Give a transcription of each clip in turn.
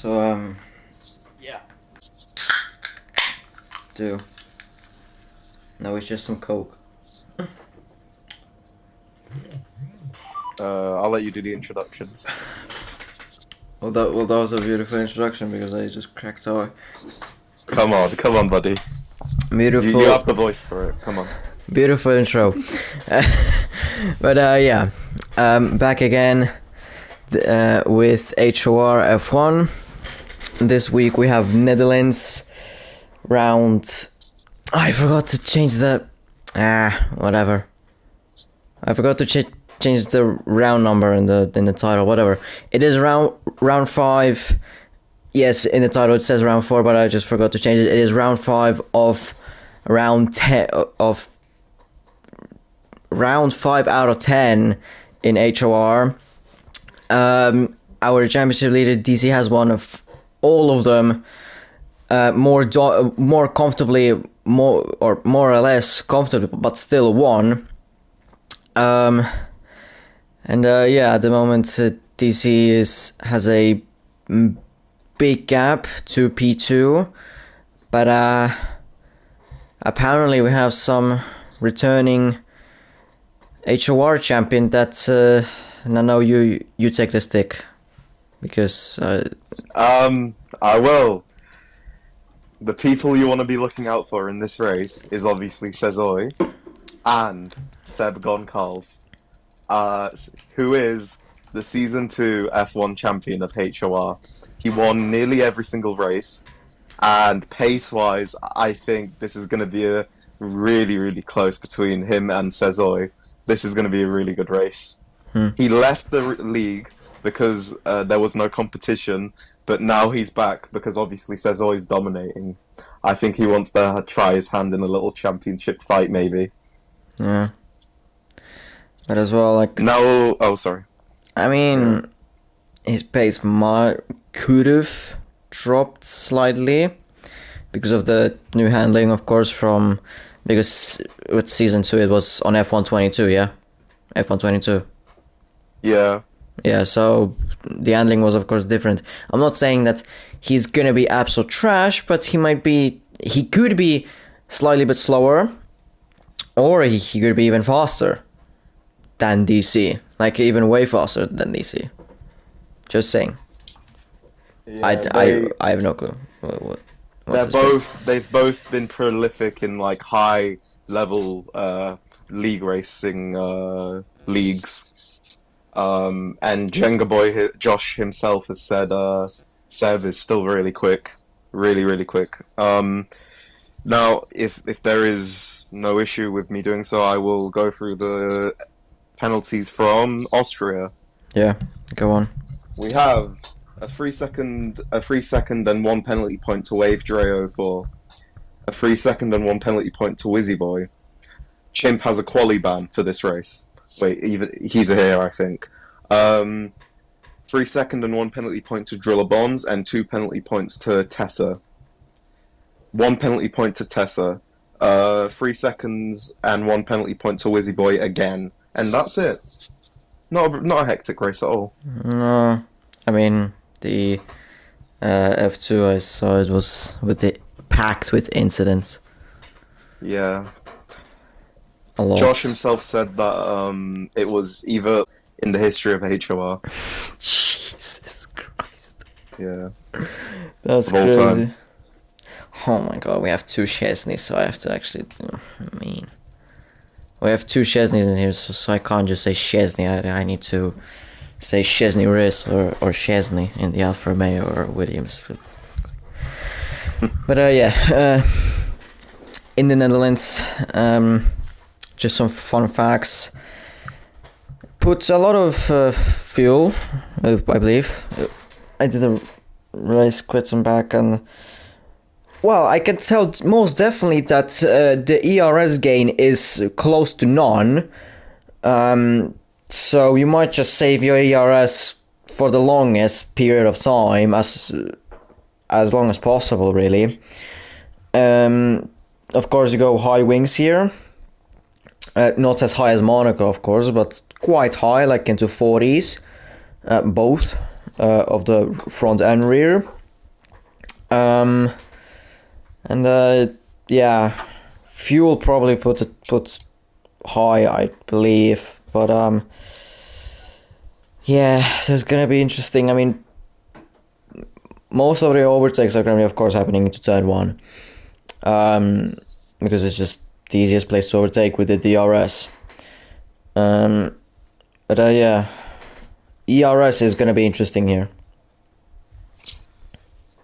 So, yeah, do. No, it's just some coke. I'll let you do the introductions. That was a beautiful introduction because I just cracked out. Come on, buddy. You Beautiful, have the voice for it. Come on. beautiful intro. But yeah, back again with HOR F1. This week we have Netherlands round. I forgot to change the. Whatever. I forgot to change the round number in the title. Whatever. It is round 5. Yes, in the title it says round 4, but I just forgot to change it. It is round 5 of round 10 of round 5 out of 10 in HOR. Our championship leader DC has won of all of them, more comfortably, more or less comfortably, but still won. And yeah, at the moment DC has a big gap to P2, but apparently we have some returning HOR champion that no, you take the stick because I will. The people you want to be looking out for in this race is obviously Sezoy and Seb Goncalves, uh, who is the Season 2 F1 champion of HOR. He won nearly every single race, and pace-wise, I think this is going to be a really, really close between him and Sezoy. This is going to be a really good race. hmm. He left the league because there was no competition, but now he's back because obviously Sezoy is dominating. I think he wants to try his hand in a little championship fight, maybe. Yeah, but as well, like, No, oh, sorry. I mean, his pace could have dropped slightly because of the new handling, of course, because with season 2 it was on F122, yeah, F122. Yeah, Yeah, so the handling was of course different. I'm not saying that he's gonna be absolute trash, but he could be slightly bit slower, or he could be even faster than DC, like even way faster than DC. Just saying. yeah. They I have no clue what's they're his speed. they've both been prolific in like high level league racing leagues. And Jenga Boy Josh himself has said Sev is still really quick, really really quick. Now, if there is no issue with me doing so, I will go through the penalties from Austria. Yeah, go on. We have a 3 second and one penalty point to Wave Dreo for a 3 second and one penalty point to Wizzy Boy. Chimp has a quali ban for this race. Wait, even he's here, I think. 3 second and one penalty point to Driller Bonds and two penalty points to Tessa. One penalty point to Tessa. 3 seconds and one penalty point to Wizzy Boy again, and that's it. Not a hectic race at all. No, I mean the F2 I saw it was packed with incidents. Yeah, A lot. Josh himself said that it was either in the history of HOR, Jesus Christ. yeah, That's of all crazy. time. Oh my god, we have two Chesneys, so I have to actually I mean, we have two Chesneys in here, so I can't just say Chesney. I need to say Chesney Riss or Chesney in the Alfa Romeo or Williams. But yeah, in the Netherlands, just some fun facts. Put a lot of fuel, I believe. I did a race quit and back, and well, I can tell most definitely that the ERS gain is close to none. So you might just save your ERS for the longest period of time, as long as possible, really. Of course, you go high wings here. Not as high as Monaco, of course, but quite high, like into 40s, both. of the front and rear. Yeah, fuel probably put high, I believe, but yeah, so it's gonna be interesting. I mean, most of the overtakes are gonna be, of course, happening into turn 1, because it's just the easiest place to overtake with the DRS. Yeah, ERS is gonna be interesting here.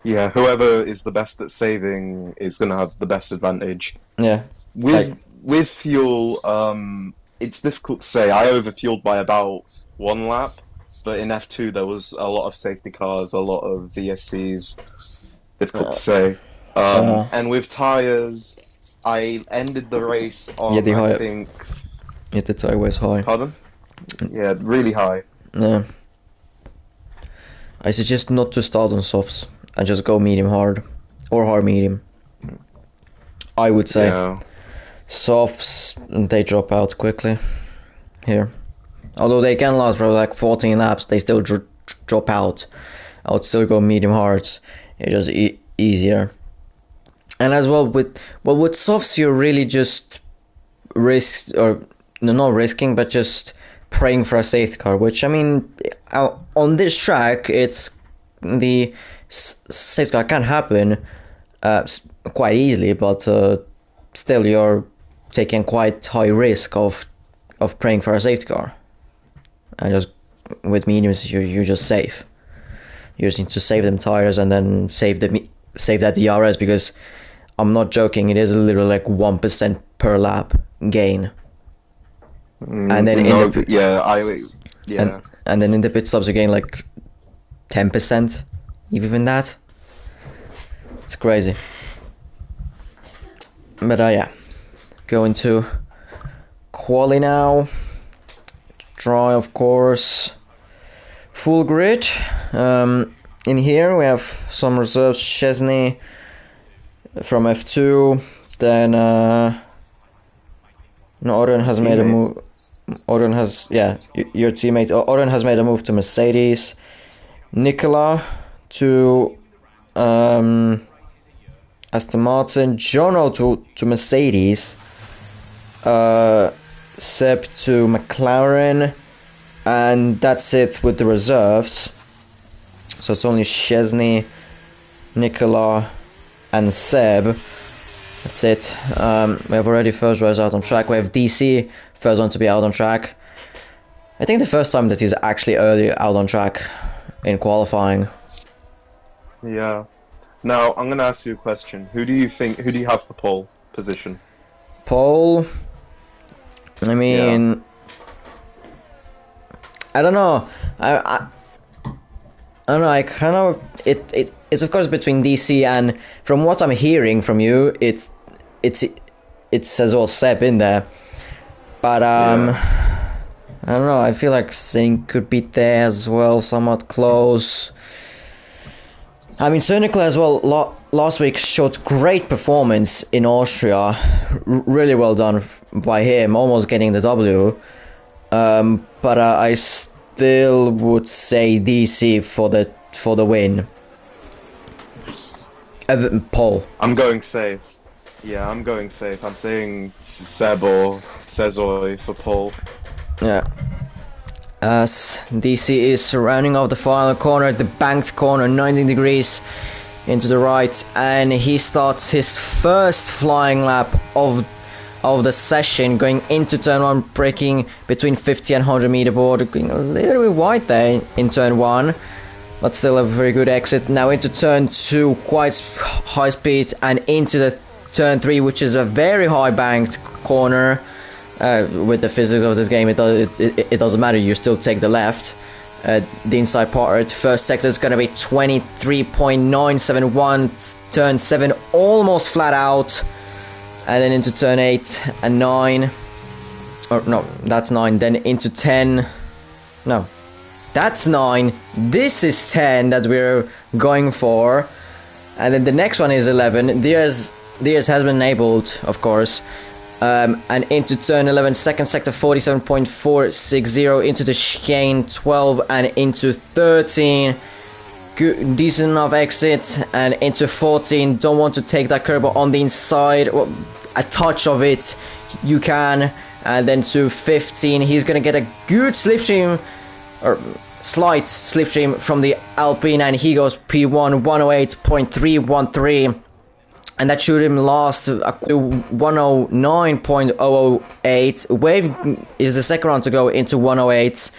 Yeah, whoever is the best at saving is going to have the best advantage. Yeah, With fuel, it's difficult to say. I overfueled by about 1 lap, but in F2 there was a lot of safety cars, a lot of VSCs. Difficult to say. And with tires, I ended the race on, I think... Yeah, the tire was high. Pardon? Yeah, really high. Yeah. I suggest not to start on softs and just go medium hard or hard medium. I would say. Yeah. Softs, they drop out quickly here. Although they can last for like 14 laps, they still drop out. I would still go medium hards. It's just easier. And as well with softs, you're really just not risking, but just praying for a safety car. Which, I mean, on this track, it's the safety car can happen quite easily, but still you're taking quite high risk of praying for a safety car. And just with mediums, you're just safe. You just need to save them tires and then save that DRS, because I'm not joking. It is literally like 1% per lap gain. And then and then in the pit stops you gain like 10%, even that. It's crazy. But yeah, going to quali now. Dry, of course. Full grid. In here we have some reserves. Chesney from F2. Then Odin has made a move. Odin has, yeah, your teammate. Odin has made a move to Mercedes. Nicola to Aston Martin. Jono to Mercedes. Seb to McLaren. And that's it with the reserves. So it's only Chesney, Nicola, and Seb. That's it. We have already first riders out on track. We have DC, first one to be out on track. I think the first time that he's actually early out on track in qualifying. Yeah. Now, I'm going to ask you a question. Who do you have for pole position? Pole? I mean... Yeah. I don't know. I don't know. I kind of it's of course between DC and, from what I'm hearing from you, it says all Seb in there, but I don't know. I feel like Singh could be there as well, somewhat close. I mean, Sonic as well. Last week showed great performance in Austria. Really well done by him, almost getting the W. But I still would say DC for the win. Paul. I'm going safe. Yeah, I'm going safe. I'm saying Seb or Sezoy for Paul. Yeah. As DC is rounding off the final corner, the banked corner, 90 degrees into the right, and he starts his first flying lap of the session, going into turn 1, braking between 50 and 100 meter board, going a little bit wide there in turn 1, but still a very good exit. Now into turn 2, quite high speed, and into the turn 3, which is a very high banked corner. With the physics of this game, it doesn't matter, you still take the left. The inside part, first sector is going to be 23.971, turn 7 almost flat out, and then into turn 8 and 9, or no, that's 9, then into 10, no, that's 9, this is 10 that we're going for, and then the next one is 11. Diaz has been enabled, of course, And into turn 11, second sector 47.460, into the chicane 12 and into 13. Good, decent enough exit, and into 14, don't want to take that curb on the inside, well, a touch of it you can, and then to 15 he's gonna get a good slipstream, or slight slipstream from the Alpine, and he goes P1 108.313, and that should him last to 109.008. Wave is the second round to go into 108.940,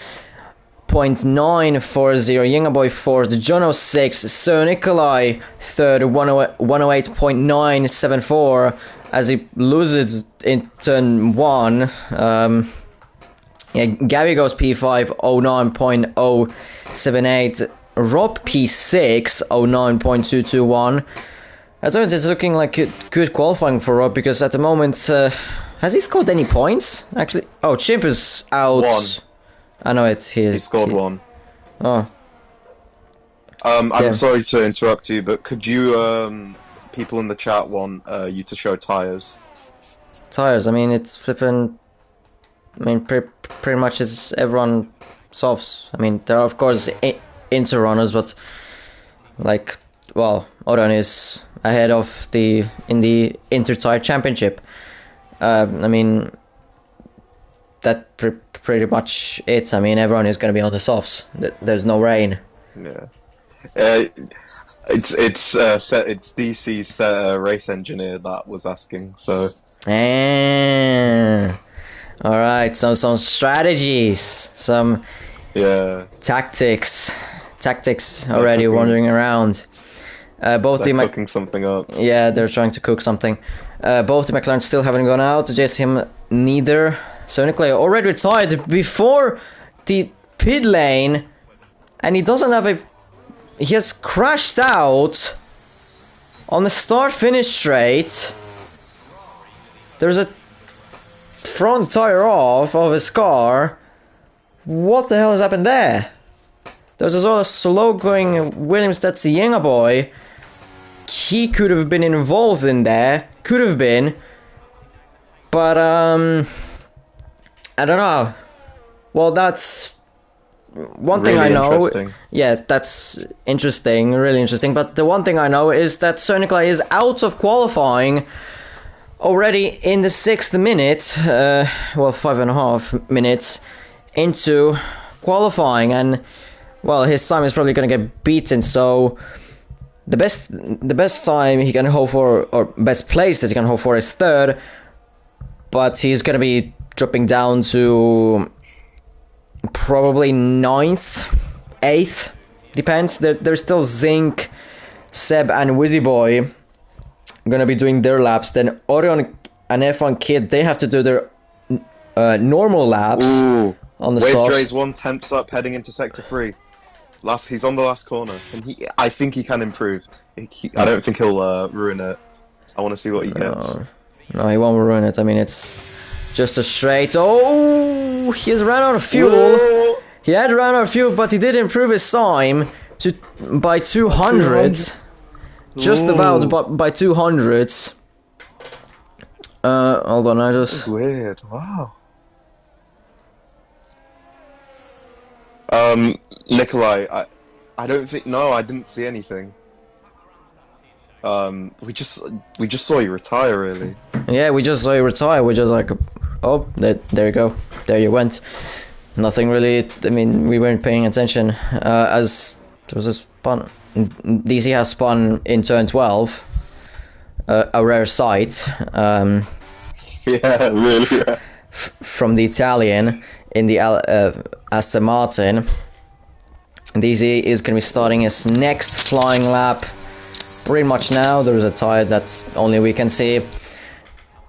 Yingaboy fourth, Jono sixth, Sir Nikolai third, 108.974 as he loses in turn 1. Gabby goes P5, 09.078, Rob P6, 09.221. At the moment it's looking like good qualifying for Rob, because at the moment, has he scored any points? Actually, oh, Chimp is out. 1. I know it's here. He scored 1. Oh. I'm sorry to interrupt you, but could you, people in the chat want you to show tyres? Tires, I mean, it's flipping. I mean, pretty much it's everyone softs. I mean, there are, of course, inter runners, but, like, well, Oran is ahead of in the Inter-Tire Championship. I mean, that pretty much it. I mean, everyone is going to be on the softs. There's no rain. Yeah. It's DC's race engineer that was asking, so. All right, some strategies, some tactics already wandering around. Both they're the cooking something up. Yeah, they're trying to cook something. Both the McLaren still haven't gone out. JSM neither. So Nikolai already retired before the pit lane, and he doesn't have a. He has crashed out on the start-finish straight. There's a front tire off of his car. What the hell has happened there? There's as well a slow-going Williams Tetsuyenga boy. He could have been involved in there. Could have been. But, I don't know. Well, that's one thing I know. Yeah, that's interesting, really interesting. But the one thing I know is that Sir Nikolai is out of qualifying already in the 6th minute. Well, 5.5 minutes into qualifying, and well, his time is probably going to get beaten. So the best time he can hope for, or best place that he can hope for, is 3rd. But he's going to be dropping down to probably 9th, 8th, depends. There's still Zinc, Seb and Wizzy Boy gonna be doing their laps. Then Orion and F1 Kid, they have to do their normal laps. Ooh. On the Wave softs. Dre's 1/10 up heading into sector 3. He's on the last corner, and I think he can improve. I don't think he'll ruin it. I want to see what he gets. No, he won't ruin it. I mean, it's just a straight. Oh, he has run out of fuel. Whoa. He had run out of fuel, but he did improve his time by 200. Just about by 200. Hold on, I just. That's weird. Wow. Nikolai, I don't think. No, I didn't see anything. We just saw you retire, really. Yeah, we just saw you retire. We're just like, oh, there you go, there you went. Nothing really. I mean, we weren't paying attention. As there was a spun. DC has spun in turn 12. A rare sight. Yeah, really. Rare. From the Italian in the Aston Martin. DC is going to be starting his next flying lap pretty much now. There's a tire that only we can see.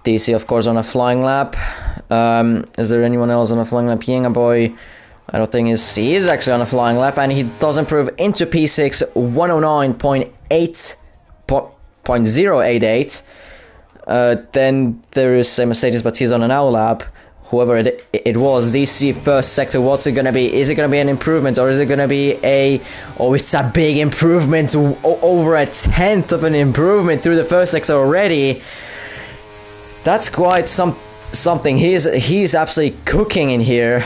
DC, of course, on a flying lap. Is there anyone else on a flying lap? Yenga Boy, I don't think he is actually on a flying lap, and he does improve into P6, 109.088. Then there is a Mercedes, but he's on an hour lap. Whoever it was, DC first sector, what's it going to be? Is it going to be an improvement, or is it going to be it's a big improvement, over a 10th of an improvement through the first sector already. That's quite something. He's absolutely cooking in here.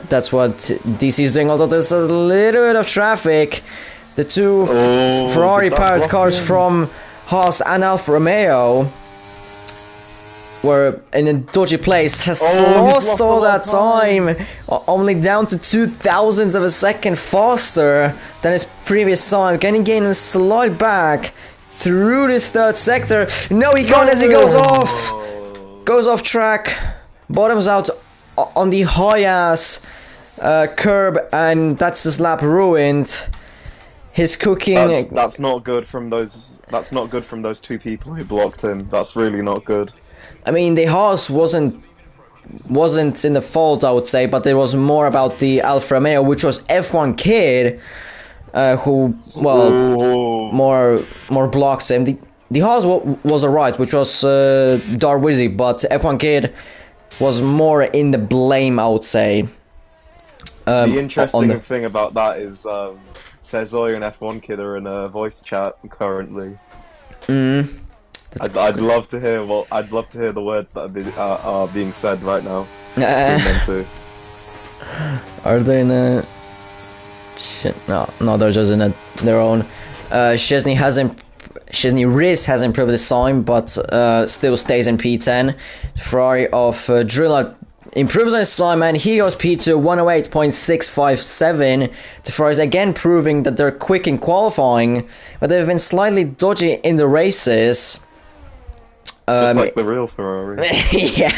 That's what DC is doing. Although there's a little bit of traffic. The two Ferrari powered cars from Haas and Alfa Romeo were in a dodgy place. Has lost all that time. Only down to 0.02 of a second faster than his previous time. Can he gain a slight back through this third sector? No, he can't as he goes off. Goes off track. Bottoms out on the high ass curb, and that's his lap ruined. His cooking. That's not good from those. That's not good from those two people who blocked him. That's really not good. I mean, the Haas wasn't in the fault, I would say, but it was more about the Alfa Romeo, which was F1 Kid, who more blocked him. The Haas was alright, which was Darwizi, but F1 Kid was more in the blame, I would say. The interesting thing about that is Cezoy and F1 Kid are in a voice chat currently. I'd love to hear the words that are being said right now. Are they in a? No, they're just in their own. Chesney Riz has improved his time, but still stays in P10. Ferrari of Drilla improves on his time, and he goes P2 108.657. The Ferraris again proving that they're quick in qualifying, but they've been slightly dodgy in the races. Just like the real Ferrari. Yeah,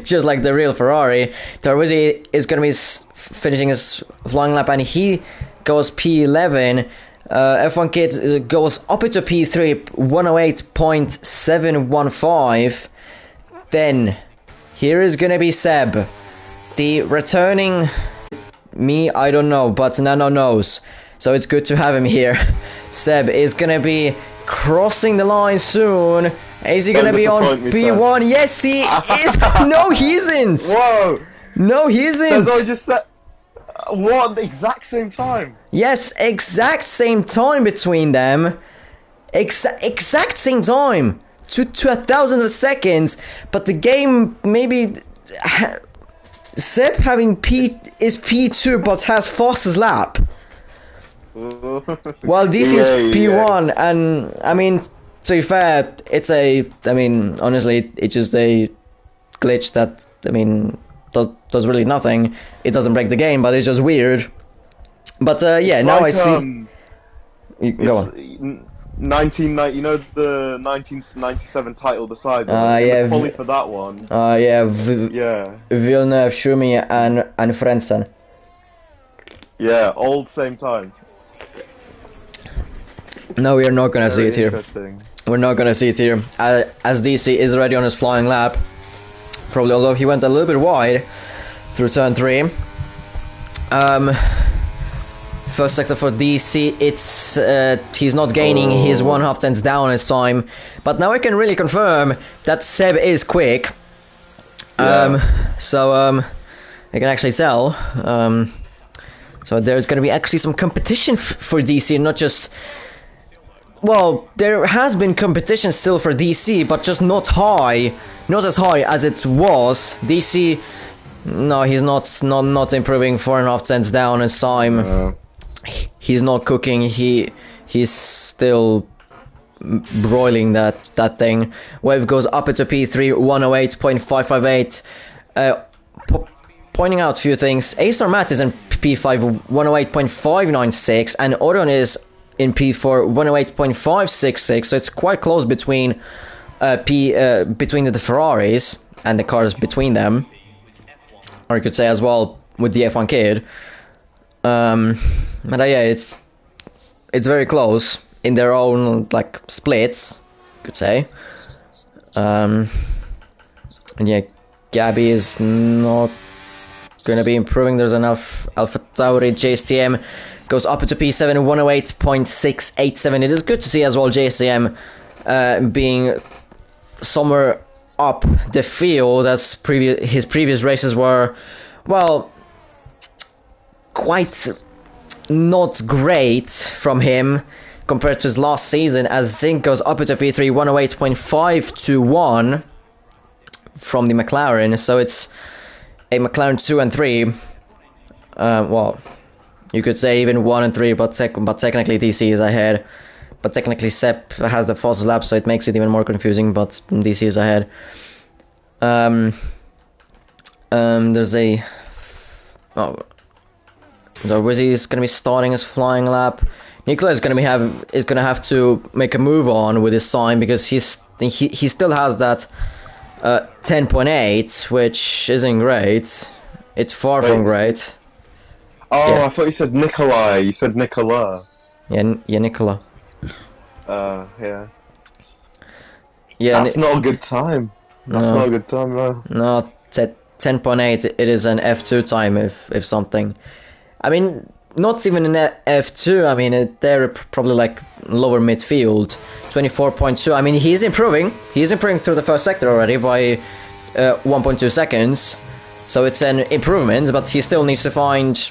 just like the real Ferrari. Darwizi is going to be finishing his flying lap, and he goes P11. F1 Kid goes up into P3, 108.715. Then, here is going to be Seb. The returning me, I don't know, but Nano knows. So it's good to have him here. Seb is going to be crossing the line soon. Is he going to be on P1? Seb. Yes, he is. No, he isn't. Whoa. No, he isn't. So I just said... What? The exact same time? Yes, exact same time between them. Exact same time. To 1,000 of seconds. But the game maybe... Seb having is P2 but has fastest lap. While DC is P1 and I mean... To be fair, honestly, it's just a glitch that, does really nothing. It doesn't break the game, but it's just weird. But, yeah, now I see... Go on. 1990, you know the 1997 title decider? Yeah. Quali for that one. Yeah. Villeneuve, Schumi, and Frentzen. Yeah, all same time. No, we are not gonna see it here. Interesting. We're not gonna see it here. As DC is already on his flying lap. Probably, although he went a little bit wide through turn 3. First sector for DC, it's he's not gaining, he's 1/2 tenths down his time. But now I can really confirm that Seb is quick. I can actually tell. So there's gonna be actually some competition for DC, not just... Well, there has been competition still for DC, but just not as high as it was. DC, no, he's not improving 4.5 cents down his time. He's not cooking. He's still broiling that thing. Wave goes up into P3, 108.558. Pointing out a few things. Acer Matt is in P5, 108.596, and Orion is in P4, 108.566, so it's quite close between between the Ferraris and the cars between them, or you could say as well with the F1 Kid. But yeah, it's very close in their own like splits, you could say. And yeah, Gabby is not gonna be improving. There's enough Alpha Tauri. JSTM goes up into P7, 108.687. It is good to see as well JSTM being somewhere up the field, as his previous races were, well, quite not great from him compared to his last season, as Zink goes up into P3, 108.521. from the McLaren, so it's a McLaren 2 and 3. Well, you could say even 1 and 3, but technically DC is ahead. But technically Seb has the fastest lap, so it makes it even more confusing, but DC is ahead. There's a... Oh, Darwizzi is going to be starting his flying lap. Nicola is going to have to make a move on with his sign, because he still has that 10.8, which isn't great. It's far from great. Oh, Yeah. I thought you said Nikolai. You said Nicola. Yeah, Nicola. Yeah. Yeah, That's not a good time. That's No. not a good time, no. No, 10.8. It is an F2 time, if something. I mean, not even an F2. I mean, they're probably like lower midfield. 24.2. I mean, he's improving. He's improving through the first sector already by 1.2 seconds. So it's an improvement, but he still needs to find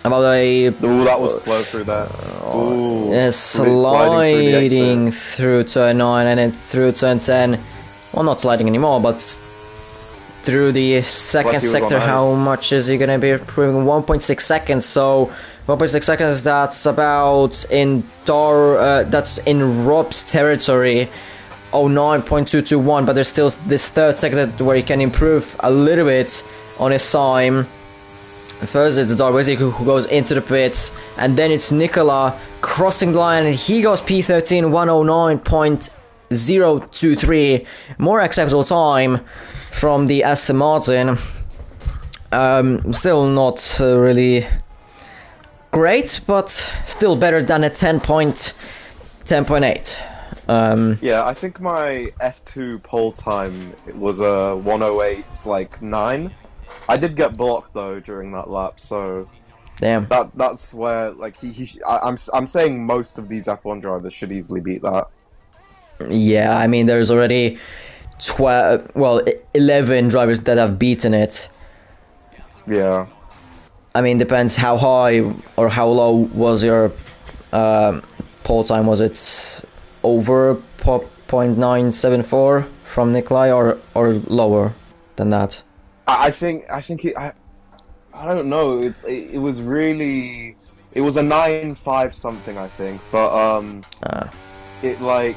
about a... Ooh, that was slow through that. Ooh, Yeah, sliding through through turn 9 and then through turn 10. Well, not sliding anymore, but through the second he was sector. on How ice. much is he going to be improving? 1.6 seconds. So 1.6 seconds. That's about that's in Rob's territory. 09.221. But there's still this third sector where he can improve a little bit on his time. First it's Darwizzi who goes into the pits, and then it's Nicola crossing the line, and he goes P13, 109.023, more acceptable time from the Aston Martin. Still not really great, but still better than a 10.8. Yeah, I think my F2 pole time was a 108.9. I did get blocked though during that lap, so Damn. that's where like I'm saying most of these F1 drivers should easily beat that. Yeah, I mean, there's already 11 drivers that have beaten it. Yeah. I mean, depends how high or how low was your pole time. Was it over 0.974 from Nikolai, or lower than that? I think I don't know. It was really, it was a 9.5 something, I think, but it like,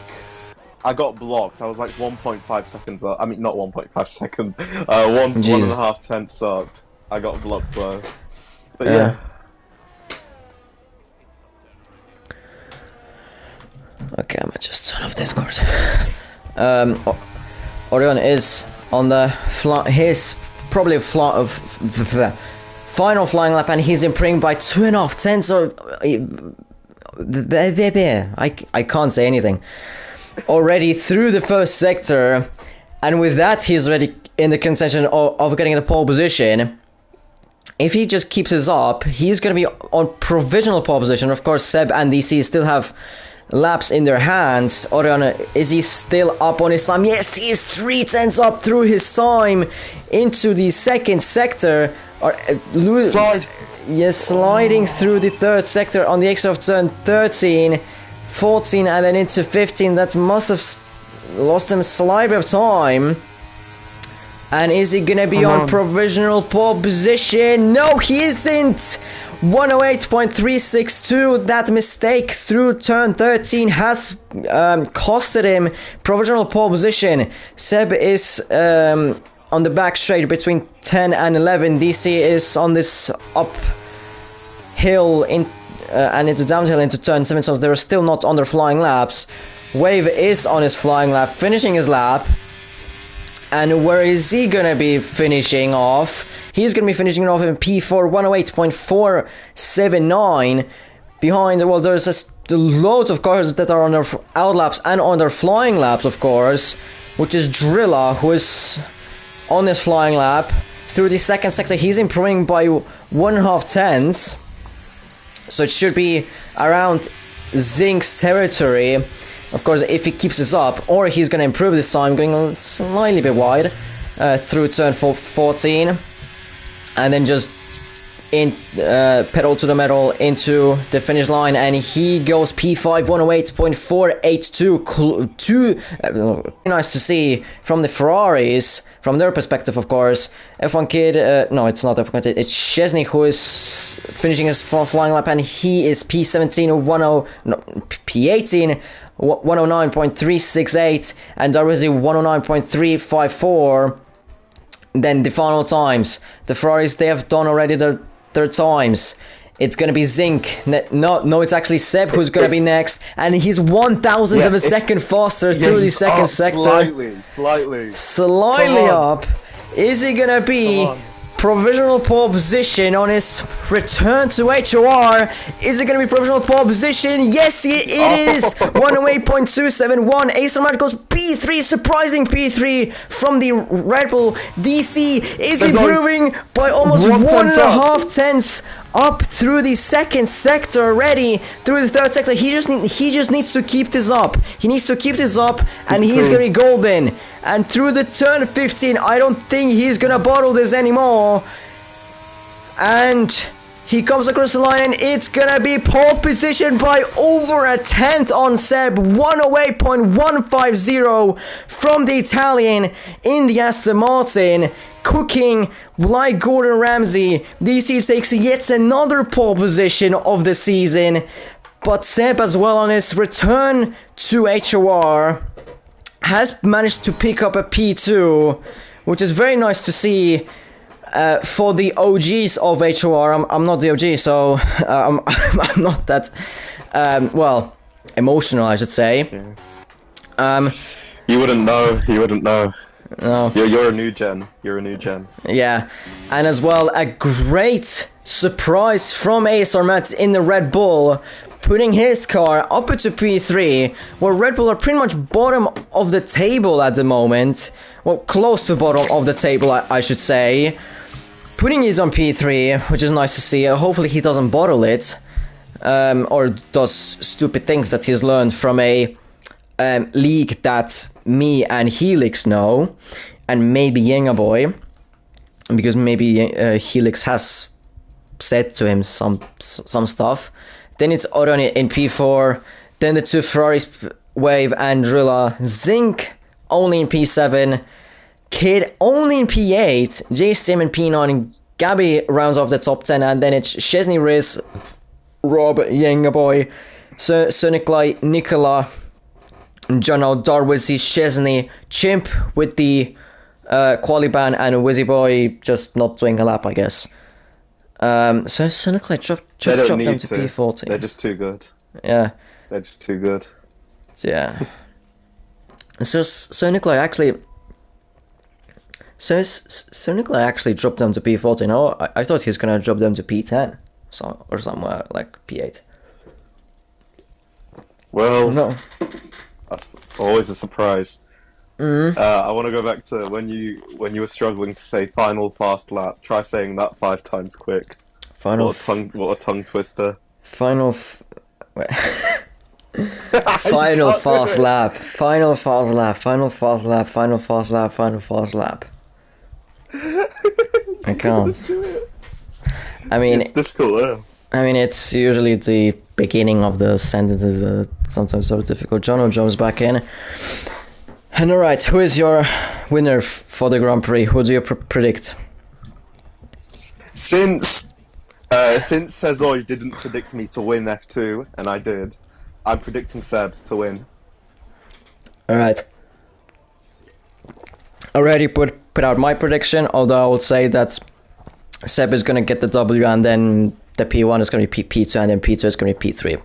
I got blocked. I was like 1.5 seconds up. I mean, not 1.5 seconds. 1.5 tenths up. I got blocked though. But yeah. Okay, I might just turn off Discord. Orion is on the final flying lap, and he's improving by 2.5 tenths. I can't say anything. Already through the first sector, and with that he's already in the contention of getting the pole position. If he just keeps this up, he's going to be on provisional pole position. Of course, Seb and DC still have laps in their hands. Orion, is he still up on his time? Yes, he is 3 tenths up through his time into the second sector. Slide. Yes, sliding through the third sector on the exit of turn 13, 14, and then into 15. That must have lost him a slight bit of time. And is he gonna be on provisional pole position? No, he isn't! 108.362. That mistake through turn 13 has costed him provisional pole position. Seb is on the back straight between 10 and 11. DC is on this uphill and into downhill into turn 7, so they're still not on their flying laps. Wave is on his flying lap, finishing his lap. And where is he gonna be finishing off? He's gonna be finishing off in P4, 108.479. Behind, well, there's loads of cars that are on their out laps and on their flying laps, of course, which is Drilla, who is on his flying lap. Through the second sector, he's improving by 1.5 tenths. So it should be around Zink's territory. Of course, if he keeps this up, or he's going to improve this time, going a slightly bit wide through turn 14, and then just in pedal to the metal into the finish line, and he goes P5 108.482. Nice to see from the Ferraris, from their perspective, of course. F1 Kid, no, it's not F1 Kid, it's Chesney who is finishing his flying lap, and he is P17 P18 109.368, and Darwizi 109.354. Then the final times, the Ferraris, they have done already their times. It's gonna be Zink. No, it's actually Seb who's gonna be next, and he's 1,000th of a second faster through the second sector. Slightly up. Is he gonna be provisional pole position on his return to HOR? Is it going to be provisional pole position? Yes, it is! 108.271. Acer Matt goes P3, surprising P3 from the Red Bull. DC is improving by almost 1.5 tenths up through the second sector already, through the third sector. He just needs to keep this up. He needs to keep this up, and he's going to be golden. And through the turn 15, I don't think he's gonna bottle this anymore. And he comes across the line, and it's gonna be pole position by over a tenth on Seb. 108.150 from the Italian in the Aston Martin. Cooking like Gordon Ramsay. DC takes yet another pole position of the season. But Seb as well on his return to HOR has managed to pick up a P2, which is very nice to see for the OGs of HOR. I'm not the OG, so I'm not that, well, emotional, I should say. Yeah. You wouldn't know. No. You're a new gen. Yeah, and as well, a great surprise from Acer Matt in the Red Bull, putting his car up into P3, where Red Bull are pretty much bottom of the table at the moment. Well, close to bottom of the table, I should say. Putting his on P3, which is nice to see. Hopefully he doesn't bottle it, or does stupid things that he's learned from a league that me and Helix know, and maybe Yenga Boy, because maybe Helix has said to him some stuff. Then it's Odon in P4, then the two Ferraris, Wave and Drilla, Zink only in P7, Kid only in P8, JSTM in P9, and Gabby rounds off the top 10, and then it's Chesney, Riz, Rob, Yenga Boy, Sir Nikolai, Nicola, Jono, Darwizi, Chesney, Chimp with the quali ban, and Wizzy Boy just not doing a lap, I guess. So Nikolai dropped them to P40. They're just too good. Yeah. They're just too good. Yeah. So Nikolai actually... So Nikolai actually dropped them to P40. No, I thought he was gonna drop them to P10. Or somewhere like P8. Well... No. That's always a surprise. Mm-hmm. I want to go back to when you were struggling to say final fast lap. Try saying that 5 times quick. What a tongue twister. Final fast lap. Final fast lap. I can't. I mean, it's difficult, yeah. I mean, it's usually the beginning of the sentences that sometimes so difficult. Jono Jones back in. And alright, who is your winner for the Grand Prix? Who do you predict? Since Sezoy didn't predict me to win F2, and I did, I'm predicting Seb to win. Alright. Already put out my prediction, although I would say that Seb is going to get the W, and then the P1 is going to be P2, and then P2 is going to be P3.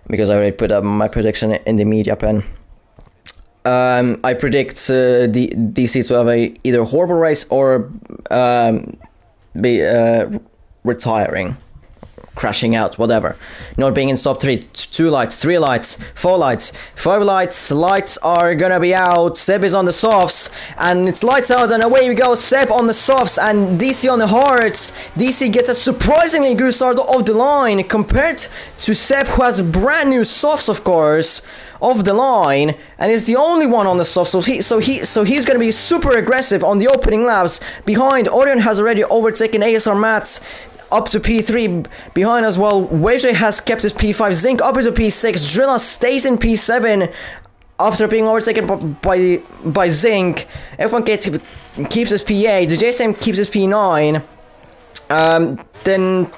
Because I already put up my prediction in the media pen. I predict DC to have either a horrible race or be retiring, crashing out, whatever. Not being in top 3, 2 lights, 3 lights, 4 lights, 5 lights. Lights are gonna be out. Seb is on the softs, and it's lights out, and away we go. Seb on the softs and DC on the hards. DC gets a surprisingly good start of the line compared to Seb, who has brand new softs, of course, of the line, and is the only one on the soft. So he's gonna be super aggressive on the opening laps. Behind, Orion has already overtaken ASR Matt up to P3 behind as well. Wavejay has kept his P5. Zinc up into P6. Drilla stays in P7 after being overtaken by Zinc. F1 keeps his P8. The JSM keeps his P9. Then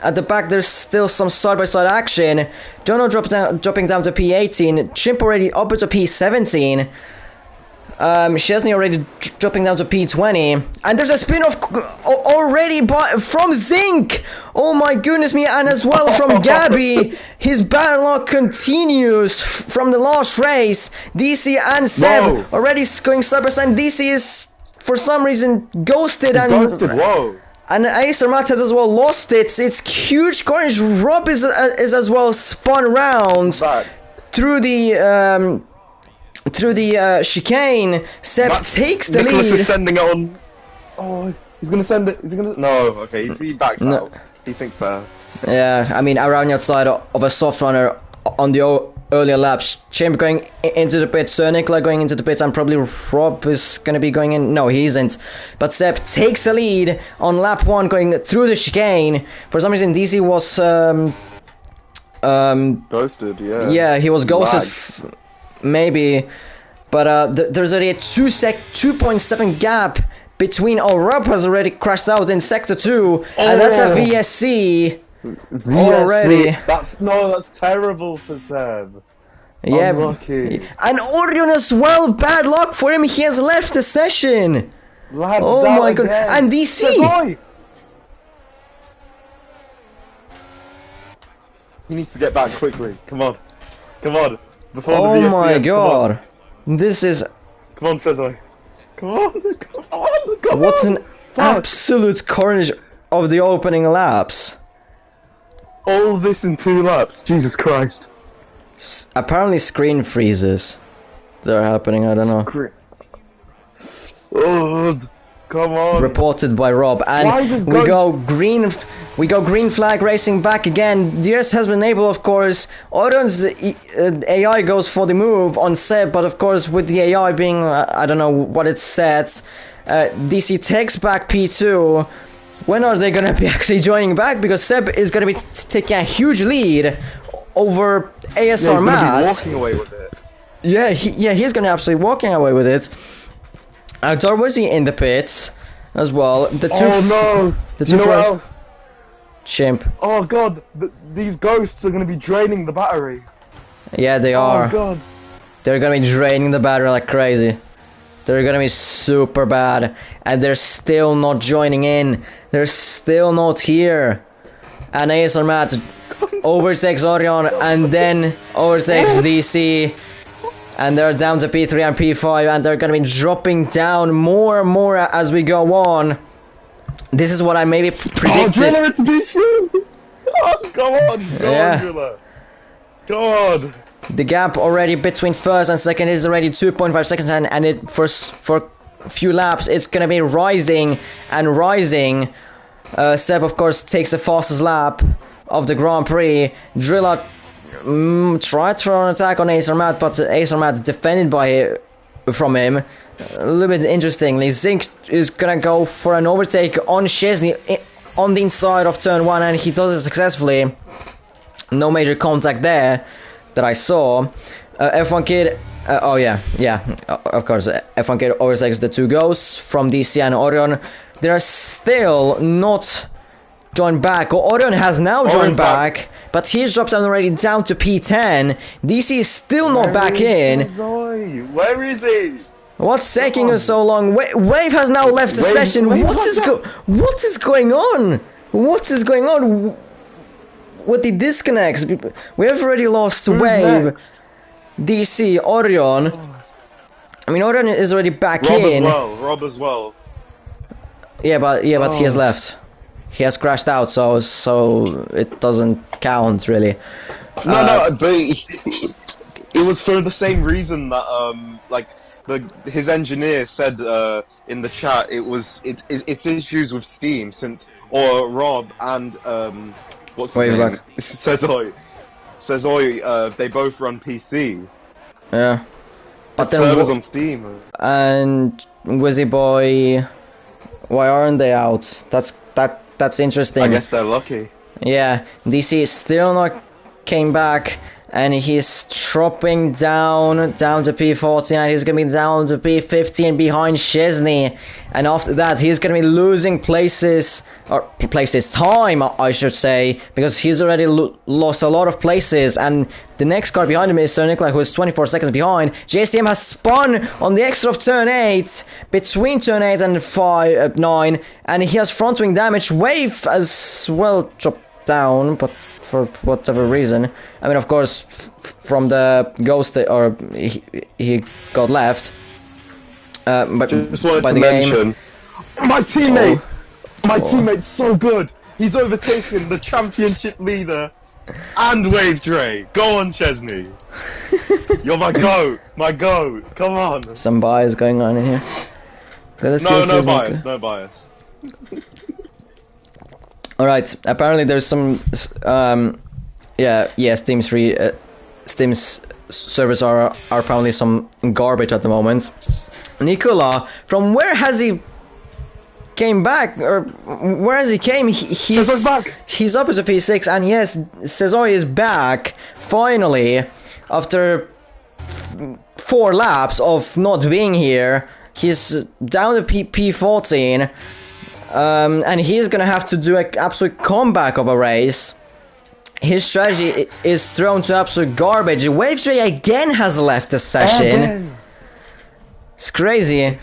at the back there's still some side-by-side action. Dono dropping down to P18. Chimp already up into P17. Chesney already dropping down to P20, and there's a spin-off already from Zinc. Oh my goodness me, and as well from Gabby. His bad luck continues from the last race. DC and Seb already going side by side. DC is for some reason ghosted. Whoa. And Acer Matt has as well lost it. It's huge carnage. Rob is as well spun round through the chicane. Seb takes the Nicholas lead. is sending it on. Oh, he's gonna send it. Is he gonna? No. Okay, he backs out. He thinks better. Yeah, I mean, around the outside of a soft runner on the earlier laps. Chimp going into the pit, Sir Nicola going into the pit, and probably Rob is going to be going in. No, he isn't. But Seb takes the lead on lap 1 going through the chicane. For some reason, DC was... ghosted, yeah. Yeah, he was ghosted, maybe. But there's already a 2.7 gap between... Oh, Rob has already crashed out in Sector 2, and that's a VSC. Already. That's terrible for Seb. Yeah. Unlucky. And Orion as well, bad luck for him, he has left the session. Oh my god. And DC. He needs to get back quickly. Come on. Before the Oh VSC my ends. god. This is... Come on, Cezoi. Come on. What's an absolute carnage of the opening laps. All this in 2 laps. Jesus Christ. Apparently screen freezes that are happening, I don't know. Oh, come on. Reported by Rob. And we go green flag racing back again. DRS has been able, of course. Orion's AI goes for the move on Seb, but of course with the AI being, I don't know what it says, DC takes back P2. When are they gonna be actually joining back? Because Seb is gonna be taking a huge lead over ASR Matt. He's walking away with it. Yeah, he's gonna absolutely walking away with it. Darwazi in the pits as well. The two you know what else? Chimp. Oh god, these ghosts are gonna be draining the battery. Yeah, they are. Oh god. They're gonna be draining the battery like crazy. They're gonna be super bad, and they're still not joining in. They're still not here. And ASR Matt overtakes Orion and then overtakes DC. And they're down to P3 and P5, and they're gonna be dropping down more and more as we go on. This is what I maybe predicted. Oh, Driller to P3! Oh, come on, Driller. God. The gap already between first and second is already 2.5 seconds, and it for a few laps it's gonna be rising and rising. Seb of course takes the fastest lap of the Grand Prix. Drilla tried to run an attack on Acer Matt, but Acer Matt defended from him. A little bit interestingly, Zinc is gonna go for an overtake on Chesney on the inside of turn 1, and he does it successfully. No major contact there that I saw. F1 Kid, of course, F1 Kid overtakes the 2 ghosts from DC and Orion. They're still not joined back. Orion has now joined back, but he's dropped down already down to P10. DC is still not back in. Where is he? What's taking us so long? Wave has now left the session. What is going on? What is going on with the disconnects? We have already lost Wave, next? DC, Orion. I mean, Orion is already back in. Rob as well. Yeah, but he has left. He has crashed out, so it doesn't count really. No, but it was for the same reason that his engineer said in the chat. It's issues with Steam or Rob and what's his name? Cezoi, they both run PC. Yeah. But servers on Steam. And Wizzy Boy, why aren't they out? that's interesting. I guess they're lucky. Yeah, DC is still not came back, and he's dropping down to P14, and he's gonna be down to P15 behind Chesney, and after that he's gonna be losing time, I should say, because he's already lost a lot of places, and the next car behind him is Sir Nikolai, who is 24 seconds behind. JSTM has spun on the exit of turn 8, between turn 8 and 9, and he has front wing damage. Wave as well dropped down, but for whatever reason. I mean, of course, from the ghost, or he got left. But Just wanted by to the mention, my teammate! My Oh. teammate's so good! He's overtaken the championship leader and Wave Dre! Go on, Chesney! You're my goat! My goat! Come on! Some bias going on in here. No bias, no bias. Alright, apparently there's some, Steam's servers are apparently some garbage at the moment. Nikola, from where has he came back, or where has he came? Cezoi's back! He's up as a P6, and yes, Cezoi is back, finally, after 4 laps of not being here. He's down to P14. And he's gonna have to do an absolute comeback of a race. His strategy is thrown to absolute garbage. Wavetree again has left the session. It's crazy.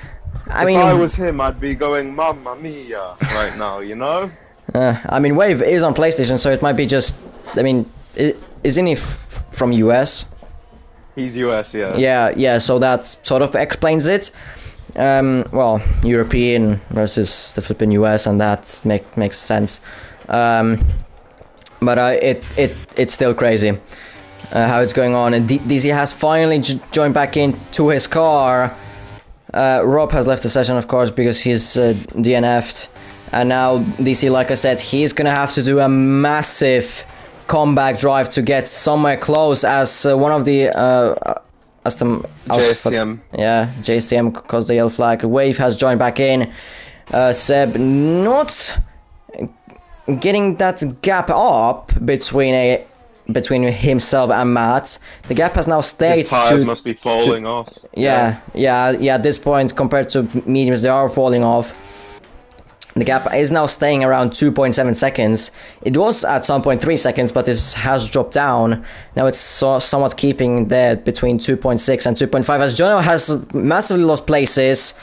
I mean, if I was him, I'd be going Mamma Mia right now, you know? I mean, Wave is on PlayStation, so it might be just. I mean, isn't he from US? He's US, yeah. Yeah. So that sort of explains it. Well, European versus the flipping US, and that makes sense. But it's still crazy how it's going on. And DZ has finally joined back into his car. Rob has left the session, of course, because he's DNF'd. And now DC, like I said, he's gonna have to do a massive comeback drive to get somewhere close as one of the JSTM. Yeah, JSTM caused the yellow flag. Wave has joined back in. Seb not getting that gap up between himself and Matt. The gap has now stayed. His tires must be falling off. Yeah. At this point, compared to mediums, they are falling off. The gap is now staying around 2.7 seconds. It was at some point 3 seconds, but it has dropped down. Now it's somewhat keeping there between 2.6 and 2.5, as Jono has massively lost places.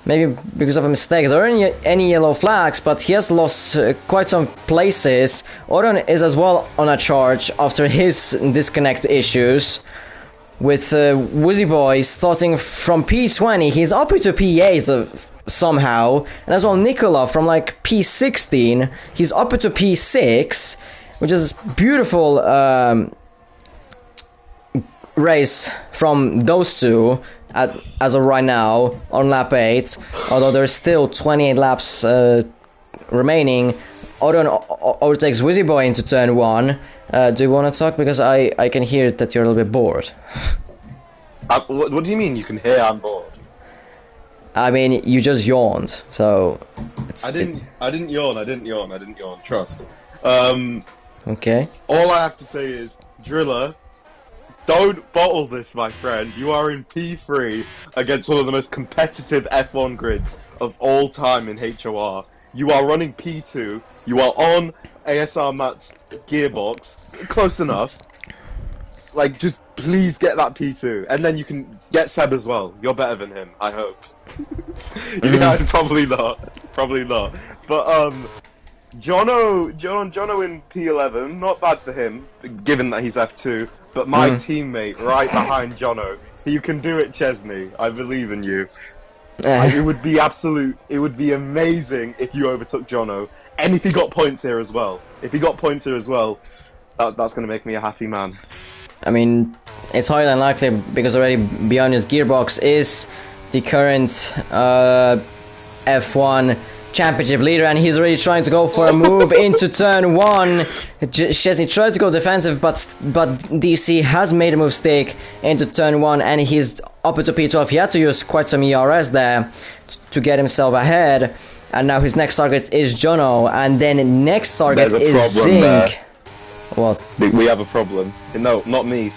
Maybe because of a mistake. There aren't any yellow flags, but he has lost quite some places. Odon is as well on a charge after his disconnect issues. With Woozy Boy starting from P20, he's up into P8 somehow, and as well Nikola from like P16, he's up into P6, which is beautiful race from those two as of right now on lap 8, although there's still 28 laps remaining. Odon overtakes Wizzy Boy into turn 1. Do you want to talk? Because I can hear that you're a little bit bored. What do you mean you can hear I'm bored? I mean, you just yawned, so... I didn't yawn, trust. Okay. All I have to say is, Driller, don't bottle this, my friend. You are in P3 against one of the most competitive F1 grids of all time in HOR. You are running P2, you are on ASR Matt's gearbox, close enough. Like, just please get that P2, and then you can get Seb as well. You're better than him, I hope. Yeah, probably not. But, Jono in P11, not bad for him, given that he's F2, but my teammate right behind Jono. You can do it, Chesney. I believe in you. It would be amazing if you overtook Jono, and if he got points here as well. That's gonna make me a happy man. I mean, it's highly unlikely because already beyond his gearbox is the current F1 championship leader, and he's already trying to go for a move into turn 1. Chesney tried to go defensive, but DC has made a mistake into turn 1, and he's up into P12. He had to use quite some ERS there to get himself ahead. and now his next target is Jono, and then next target There's a is problem there. Zinc. What? We have a problem. No, not me.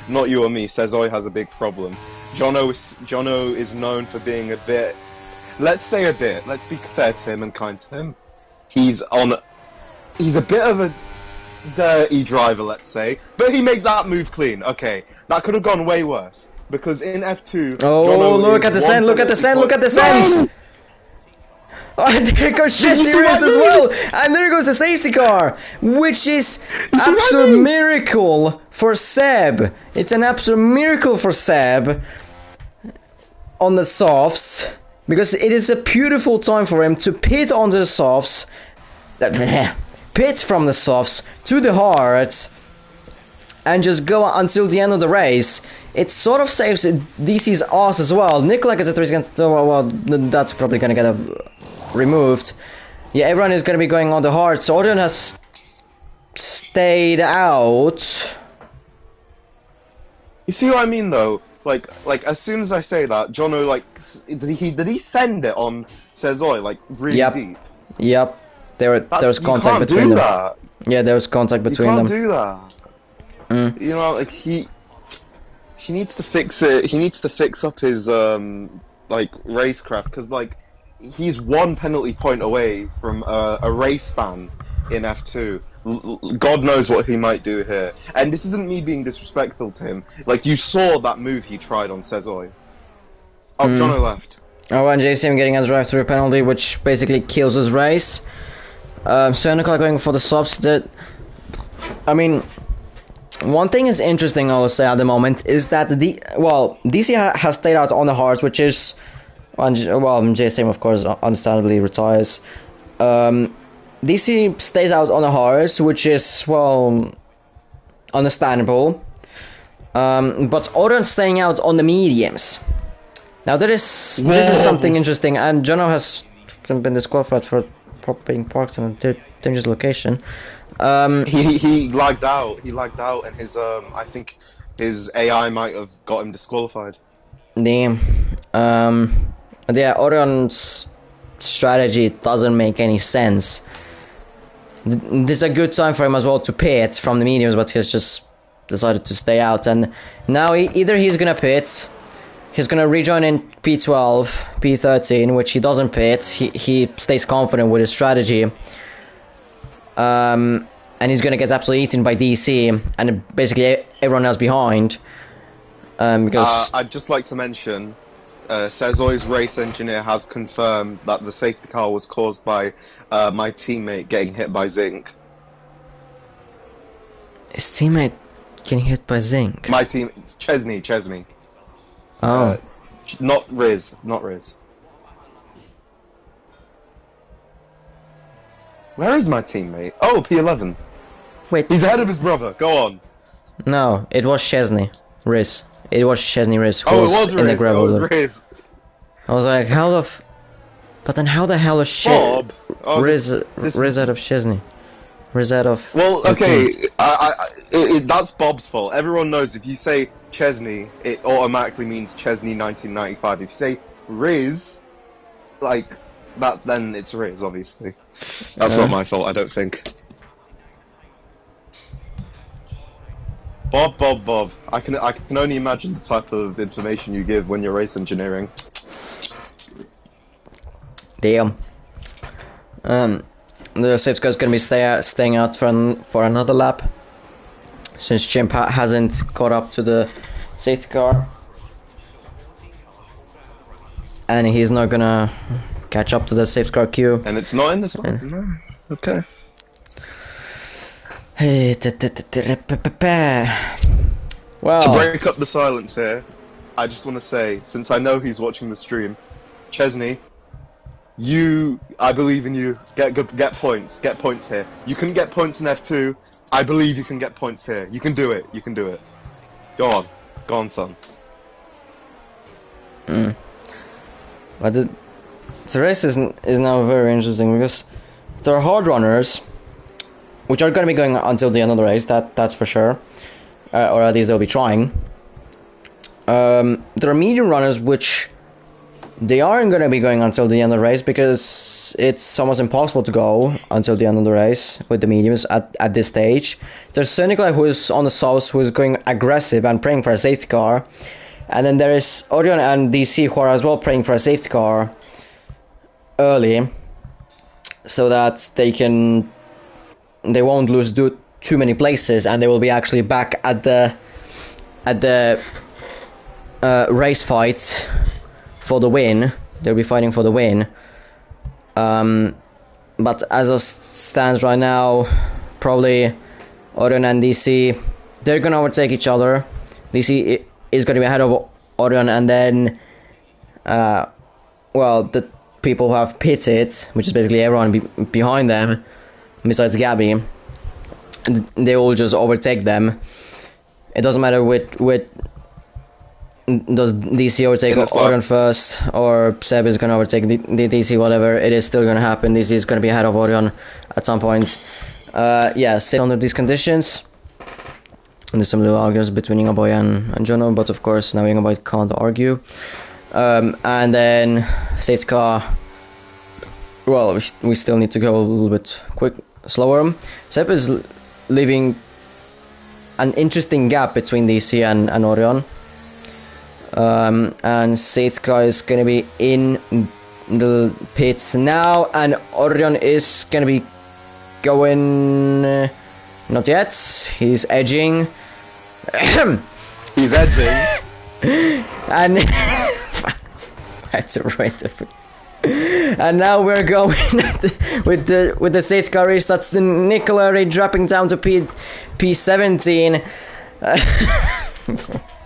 Not you or me. Sezoi has a big problem. Jono is known for being a bit. Let's say a bit. Let's be fair to him and kind to him. He's a bit of a dirty driver, let's say, but he made that move clean. Okay, that could have gone way worse because in F2. Oh, Jono look at the sand! Look at the sand! Look at the sand! Oh, there goes Chesney Riz as well, and there goes the safety car, which is absolute miracle for Seb. It's an absolute miracle for Seb on the softs, because it is a beautiful time for him to pit on the softs, pit from the softs to the hards, and just go until the end of the race. It sort of saves DC's ass as well. Nikolai gets a 3 seconds. Well, that's probably gonna get removed. Yeah, everyone is gonna be going on the hard. So Orion has stayed out. You see what I mean, though? Like as soon as I say that, Jono, like, did he send it on Sezoi, like, really deep? Yep. There's contact between them. That. Yeah, there's contact between them. You can't do that. You know, like, he needs to fix it. He needs to fix up his like racecraft, because like he's 1 penalty point away from a race ban in F2. God knows what he might do here. And this isn't me being disrespectful to him. Like, you saw that move he tried on Sezoi. Oh, Jono left. Oh, and JCM getting a drive-through penalty, which basically kills his race. So Nikolai going for the softs. I mean, one thing is interesting, I will say, at the moment, is that DC has stayed out on the hards, which is, well, JSM, of course, understandably retires. DC stays out on the hards, which is, well, understandable. But Orion staying out on the mediums. Now, this is something interesting, and Jono has been disqualified for being parked in a dangerous location. He lagged out. He lagged out, and his I think his AI might have got him disqualified. Damn. But yeah, Orion's strategy doesn't make any sense. This is a good time for him as well to pit from the mediums, but he's just decided to stay out. And now either he's gonna pit, he's gonna rejoin in P12, P13, which he doesn't pit. He stays confident with his strategy. And he's gonna get absolutely eaten by DC and basically everyone else behind. Because I'd just like to mention, Sezoi's race engineer has confirmed that the safety car was caused by my teammate getting hit by Zinc. His teammate getting hit by Zinc? My team, it's Chesney. Oh. Not Riz. Where is my teammate? Oh, P11. Wait. He's ahead of his brother. Go on. No, it was Chesney. Riz. It was Chesney Riz who Oh, it was was in the Riz. It gravel. was Riz. I was like, but then how the hell is Bob. Oh, Riz out of Chesney? Riz out of... Well, okay, that's Bob's fault. Everyone knows if you say Chesney, it automatically means Chesney 1995. If you say Riz, like, that, then it's Riz, obviously. That's not my fault, I don't think. Bob. I can only imagine the type of information you give when you're race engineering. Damn. The safety car is going to be staying out for another lap, since Chimp hasn't caught up to the safety car, and he's not gonna catch up to the safety car queue. And it's not in the slot? No. Okay. Well, to break up the silence here, I just want to say, since I know he's watching the stream, Chesney, I believe in you. Get points. Get points here. You can get points in F2. I believe you can get points here. You can do it. Go on, son. But the race is now very interesting, because there are hard runners, which are going to be going until the end of the race. That's for sure, or at least they'll be trying. There are medium runners which they aren't going to be going until the end of the race because it's almost impossible to go until the end of the race with the mediums at this stage. There's Sir Nikolai, who is on the south, who is going aggressive and praying for a safety car. And then there is Orion and DC, who are as well praying for a safety car early, so that they won't lose too many places, and they will be actually back at the race fight for the win. They'll be fighting for the win. But as it stands right now, probably Orion and DC, they're gonna overtake each other. DC is gonna be ahead of Orion, and then well, the people who have pitted, which is basically everyone behind them besides Gabby, they will just overtake them. It doesn't matter does DC overtake Orion first, or Seb is going to overtake the DC, whatever, it is still going to happen. DC is going to be ahead of Orion at some point. Yeah, under these conditions. And there's some little arguments between Ingaboy and Jono, but of course now Ingaboy can't argue. And then safety car, well, we still need to go a little bit slower. Seb is leaving an interesting gap between DC and Orion. And safety car is going to be in the pits now, and Orion is going to be going... not yet, he's edging. He's edging. And... that's right. And now we're going with the safety car race. That's the Nicola already dropping down to P17.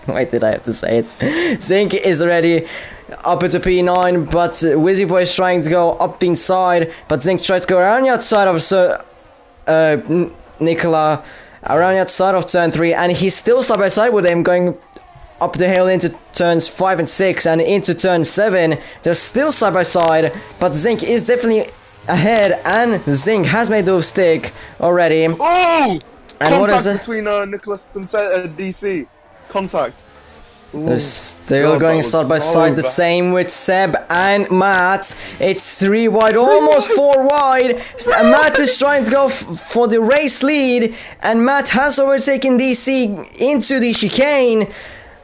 Why did I have to say it? Zinc is already up into P9, but Wizzy Boy is trying to go up the inside, but Zinc tries to go around the outside of Nicola, around the outside of turn 3, and he's still side by side with him, going up the hill into turns 5 and 6 and into turn 7. They're still side by side, but Zinc is definitely ahead, and Zinc has made those stick already. Oh! And what is it? Between Nicholas and DC. Contact. They're still going side by side. The same with Seb and Matt. It's 3 wide, almost 4 wide. Matt is trying to go for the race lead, and Matt has overtaken DC into the chicane.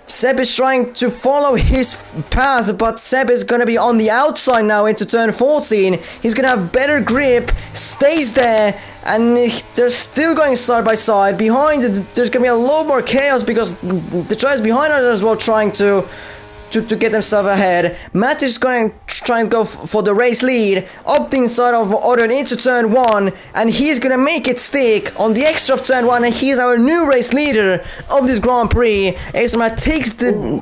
Seb is trying to follow his path, but Seb is going to be on the outside now into turn 14. He's going to have better grip, stays there, and they're still going side by side. Behind it, there's going to be a lot more chaos because the drivers behind are as well trying to get themselves ahead. Matt is trying to go for the race lead, up the inside of Orion into turn 1, and he's gonna make it stick on the extra of turn 1, and he's our new race leader of this Grand Prix. Matt takes the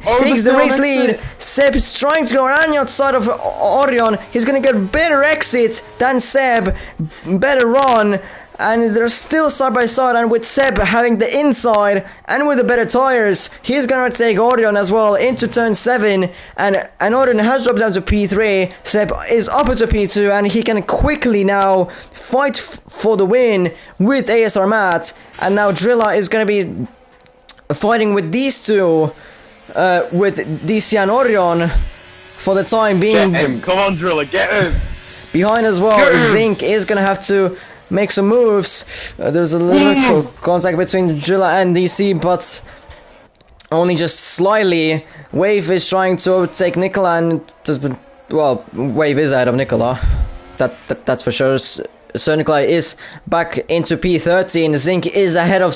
race lead. Seb is trying to go around the outside of Orion. He's gonna get better exit than Seb, better run. And they're still side by side, and with Seb having the inside and with the better tires, he's gonna take Orion as well into turn 7, and Orion has dropped down to P3. Seb is up into P2, and he can quickly now fight for the win with ASR Matt, and now Drilla is gonna be fighting with these two, with DC and Orion for the time being. Get him, come on Drilla, get him! Behind as well, Zinc is gonna have to make some moves. There's a little contact between Drilla and DC, but only just slightly. Wave is trying to overtake Nicola, and well, Wave is ahead of Nicola. That's for sure. Sir Nicola is back into P13. Zinc is ahead of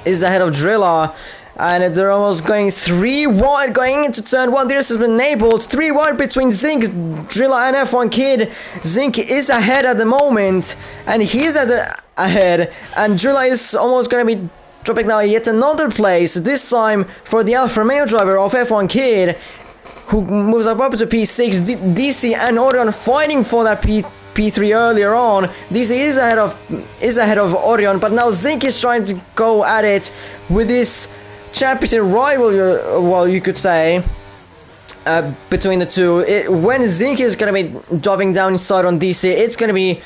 Drilla. And they're almost going 3 wide going into turn 1. This has been enabled. 3 wide between Zinc, Drilla, and F1 Kid. Zinc is ahead at the moment, and he's ahead. And Drilla is almost going to be dropping now yet another place. This time for the Alfa Romeo driver of F1 Kid, who moves up to P6. DC and Orion fighting for that P3 earlier on. DC is ahead of Orion, but now Zinc is trying to go at it with this championship rival, well, you could say, between the two. When Zinc is going to be driving down inside on DC, it's going to be,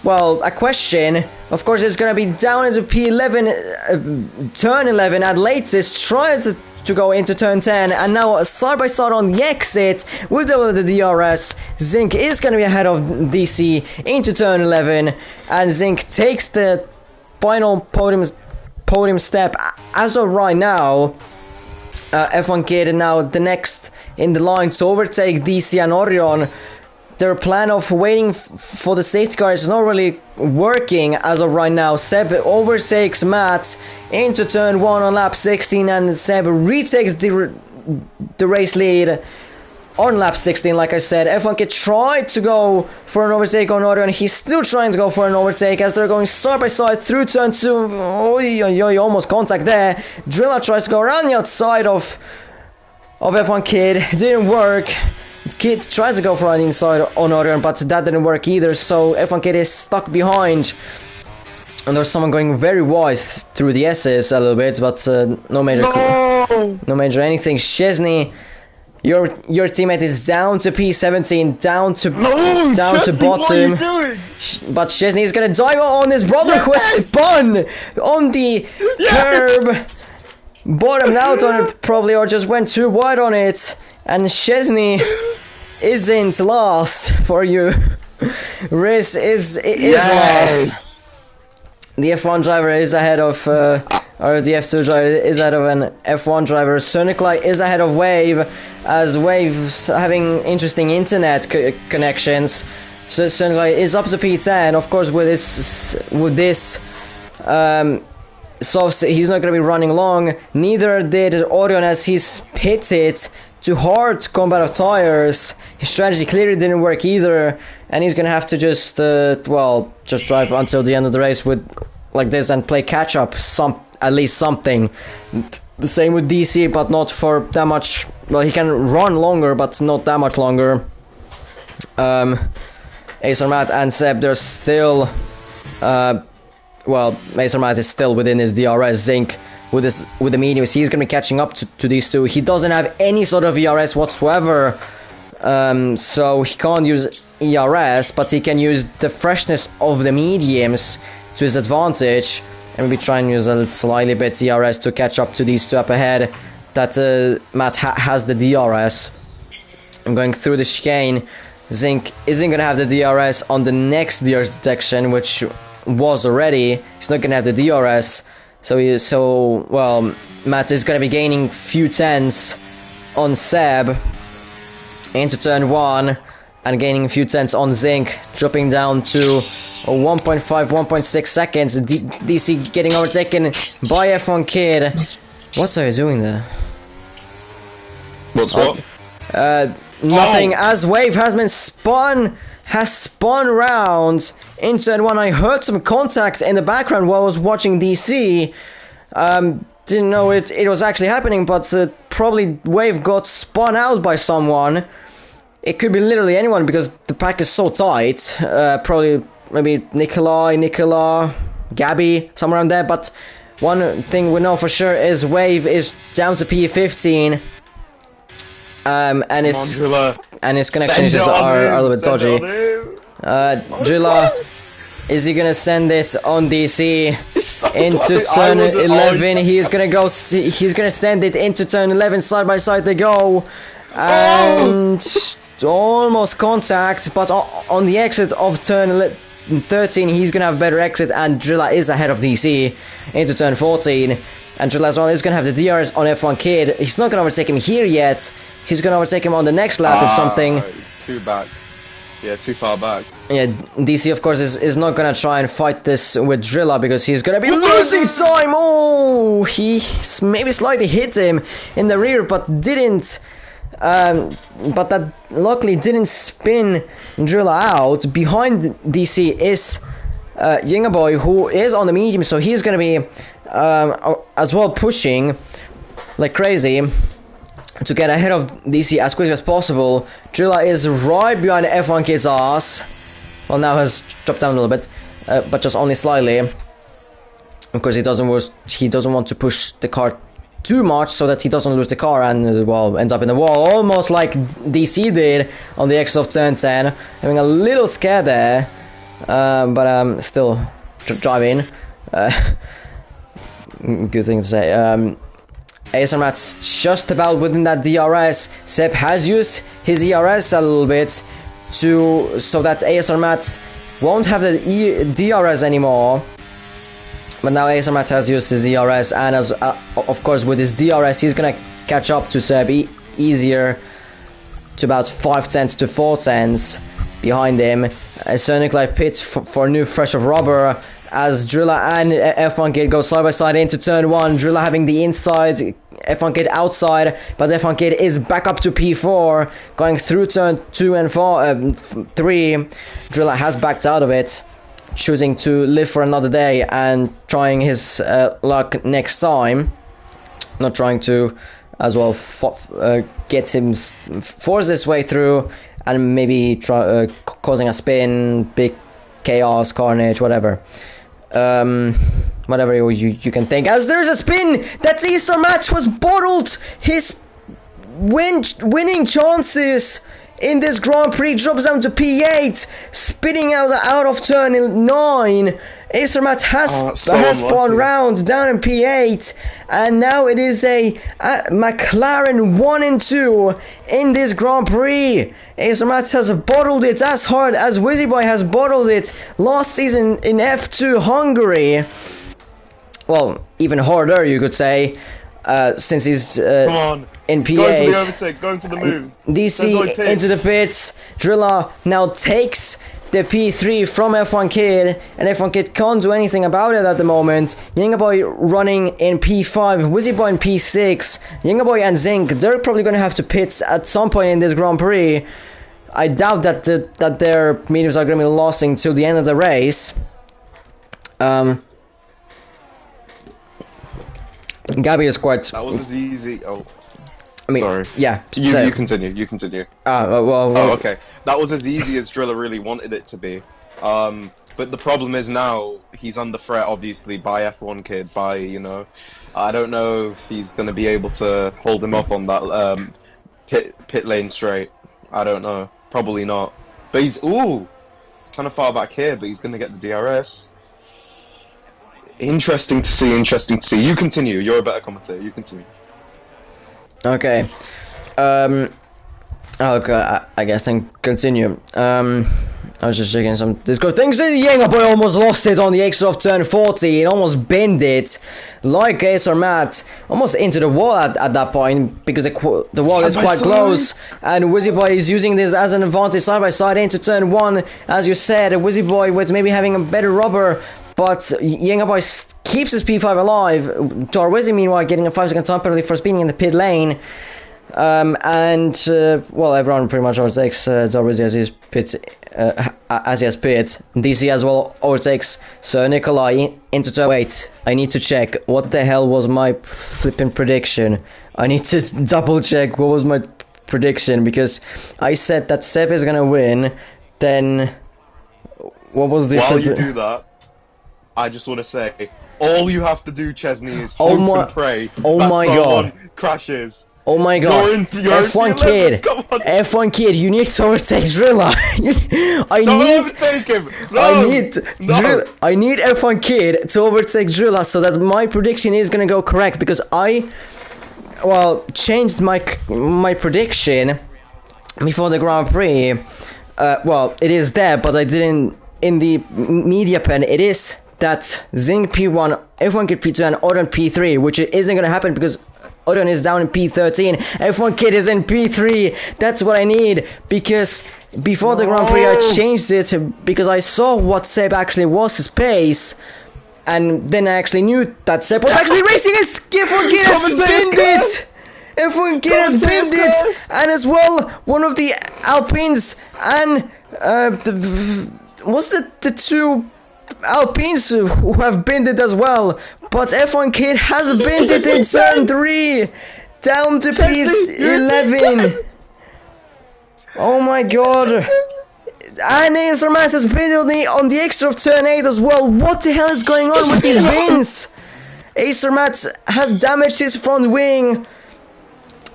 well, a question. Of course, it's going to be down into P11, turn 11 at latest, trying to go into turn 10, and now side by side on the exit with the DRS. Zinc is going to be ahead of DC into turn 11, and Zinc takes the final podium step as of right now. F1 Kid now the next in the line to overtake DC and Orion. Their plan of waiting for the safety car is not really working as of right now. Seb overtakes Matt into turn 1 on lap 16, and Seb retakes the race lead on lap 16. Like I said, F1 Kid tried to go for an overtake on Orion. He's still trying to go for an overtake as they're going side by side through turn 2. Oh, almost contact there. Drilla tries to go around the outside of F1 Kid. Didn't work. Kid tried to go for an inside on Orion, but that didn't work either, so F1 Kid is stuck behind. And there's someone going very wide through the S's a little bit, but no major anything. Chesney, your teammate is down to P17, down to bottom. What are you doing? But Chesney is gonna dive on his brother who has spun on the curb. Bottomed out on it probably, or just went too wide on it. And Chesney isn't last for you. Riz is last. The F1 driver is ahead of, or the F2 driver is ahead of an F1 driver. Sonic is ahead of Wave, as Wave's having interesting internet connections. So Sonic is up to P10. Of course, with this, so he's not going to be running long. Neither did Orion, as he's pitted to hard combat of tires. His strategy clearly didn't work either, and he's gonna have to just drive until the end of the race with like this and play catch up, at least something. The same with DC, but not for that much. Well, he can run longer, but not that much longer. Acer Matt and Seb, they're still Acer Matt is still within his DRS. Zinc with the mediums, he's going to be catching up to these two. He doesn't have any sort of ERS whatsoever, so he can't use ERS, but he can use the freshness of the mediums to his advantage, and maybe try and use a slightly bit ERS to catch up to these two up ahead that Matt has the DRS. I'm going through the chicane. Zinc isn't going to have the DRS on the next DRS detection, which was already. He's not going to have the DRS. So Matt is going to be gaining few tenths on Seb into turn 1 and gaining a few tenths on Zinc, dropping down to 1.5, 1.6 seconds. DC getting overtaken by F1 Kid. What are you doing there? What's what? Nothing, as Wave has spun round into turn 1. I heard some contact in the background while I was watching DC. Didn't know it was actually happening, but probably Wave got spun out by someone. It could be literally anyone because the pack is so tight. Probably maybe Nicola, Gabby, somewhere around there. But one thing we know for sure is Wave is down to P15. And his connections are a little bit dodgy. Drilla, is he gonna send this on DC into turn 11? He's gonna send it into turn 11. Side by side they go, and almost contact. But on the exit of turn 13, he's gonna have a better exit, and Drilla is ahead of DC into turn 14. And Drilla as well is gonna have the DRS on F1 Kid. He's not gonna overtake him here yet. He's gonna overtake him on the next lap or something. Too back. Yeah, too far back. Yeah, DC of course is not gonna try and fight this with Drilla because he's gonna be losing time. Oh, he maybe slightly hit him in the rear, but didn't. But that luckily didn't spin Drilla out. Behind DC is Yingaboy, who is on the medium, so he's gonna be as well pushing like crazy to get ahead of DC as quickly as possible. Drilla is right behind F1 Kid's ass. Well, now has dropped down a little bit, but just only slightly. Of course, he doesn't want to push the car too much so that he doesn't lose the car and ends up in the wall, almost like DC did on the exit of turn 10. Having a little scare there, but still driving. Good thing to say. Acer Matt's just about within that DRS. Seb has used his ERS a little bit so that Acer Matt won't have the DRS anymore. But now Acer Matt has used his ERS, and as of course with his DRS he's gonna catch up to Seb easier, to about 5 tenths to 4 tenths behind him. Sonic Light pits for a new fresh of rubber as Drilla and F1 Kid go side by side into turn 1. Drilla having the inside, F1 Kid outside, but F1 Kid is back up to P4, going through turn 2 and 3. Drilla has backed out of it, choosing to live for another day and trying his luck next time. Not trying to as well get him force his way through and maybe try causing a spin, big chaos, carnage, whatever. Whatever you can think. As there's a spin, that Acer Matt was bottled. His winning chances in this Grand Prix drops down to P8, spinning out of turn 9. Acer Matt has spawned round down in P8, and now it is a McLaren 1 and 2 in this Grand Prix. Acer Matt has bottled it as hard as Wizzyboy has bottled it last season in F2 Hungary. Well, even harder, you could say, since he's come on. In P8. Going for the overtake, going for the move. DC into the pits. Drilla now takes the P3 from F1 Kid, and F1 Kid can't do anything about it at the moment. Yangaboy running in P5, Wizzyboy in P6. Yangaboy and Zinc, they're probably going to have to pit at some point in this Grand Prix. I doubt that that their mediums are going to be losing till the end of the race. Gabby is quite... That was as easy... Oh. I mean, sorry. Yeah. You continue. You continue. Well, okay. That was as easy as Drilla really wanted it to be. But the problem is now he's under threat, obviously, by F1 Kid. By I don't know if he's going to be able to hold him off on that pit lane straight. I don't know. Probably not. But he's kind of far back here. But he's going to get the DRS. Interesting to see. Interesting to see. You continue. You're a better commentator. You continue. Okay. Okay, I guess then continue. I was just checking some Discord things. Yangaboy almost lost it on the exit of turn 40. It almost bent it, like Acer Matt, almost into the wall at that point, because the wall is quite close. And Wizzyboy is using this as an advantage side by side into turn 1. As you said, Wizzyboy was maybe having a better rubber, but Yangaboy keeps his P5 alive. Darwizzy, meanwhile, getting a 5-second time penalty for speeding in the pit lane. Well, everyone pretty much overtakes Darwizzy as he has pit. DC as well overtakes Sir Nikolai into turn. Wait, I need to check. What the hell was my flipping prediction? I need to double check what was my prediction, because I said that Seb is gonna win. Then what was the... While you do that, I just want to say, all you have to do, Chesney, is hope and pray that someone crashes. Oh my god. You're F1 Kid. F1 Kid, you need to overtake Drilla. Overtake him. I need F1 Kid to overtake Drilla so that my prediction is gonna go correct, because I changed my prediction before the Grand Prix. It is there, but I didn't in the media pen. It is that Zinc P1, F1 Kid P2 and Odin P3, which isn't gonna happen because Odin is down in P13, F1 Kid is in P3. That's what I need, because before the Grand Prix I changed it because I saw what Seb actually was his pace, and then I actually knew that Seb was actually racing his F1 Kid has spinned it! F1 Kid has spinned it! And as well, one of the Alpines and the two Alpines who have binned it as well, but F1 Kid has binned it in turn 3 down to P11. Oh my god. And Acer Matt has binned on the extra of turn 8 as well. What the hell is going on with these bins? Acer Matt has damaged his front wing,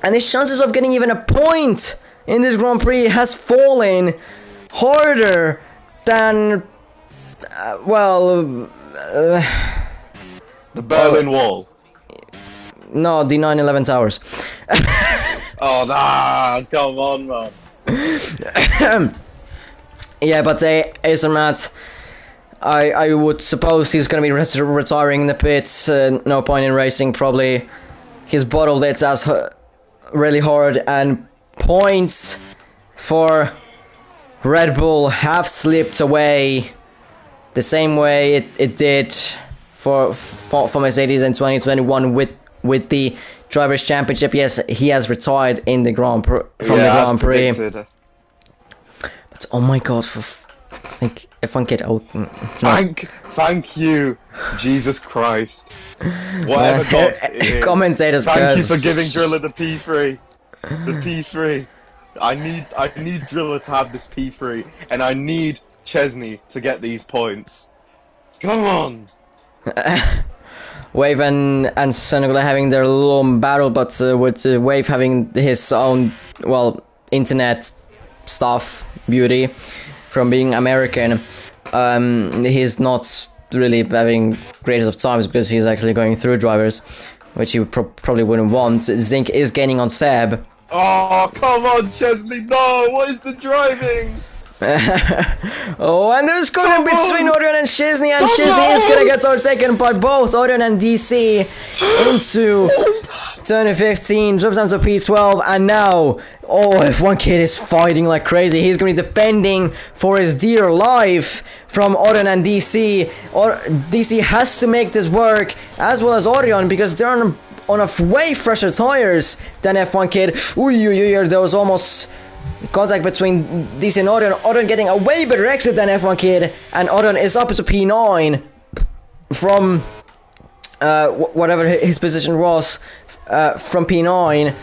and his chances of getting even a point in this Grand Prix has fallen harder than the Berlin Wall. No, the 911 towers. Oh, nah, come on, man. Yeah, but Acer Matt, I would suppose he's gonna be retiring in the pits. No point in racing, probably. He's bottled it as really hard, and points for Red Bull have slipped away the same way it did for Mercedes in 2021 with the Drivers' Championship. Yes, he has retired in the Grand Prix the Grand Prix. Predicted. But oh my God, like F1 kid, oh, no. Thank you, Jesus Christ. Whatever God it is. Commentators, thank you for giving Driller the P3. The P3. I need Driller to have this P3, and I need Chesney to get these points. Come on. Wave and Sonogola having their little battle, but with Wave having his own, well, internet stuff, beauty, from being American, he's not really having greatest of times because he's actually going through drivers, which he probably wouldn't want. Zink is gaining on Seb. Oh, come on, Chesney, no! What is the driving? Oh, and there's going between Orion and Chesney, and Chesney is gonna get overtaken by both Orion and DC into turn 15, drops down to P12, and now, oh, F1 Kid is fighting like crazy. He's gonna be defending for his dear life from Orion and DC. DC has to make this work, as well as Orion, because they're on a way fresher tires than F1 Kid. Ooh, there was almost contact between DC and Orion. Orion getting a way better exit than F1 Kid, and Orion is up to P9 from whatever his position was from P9,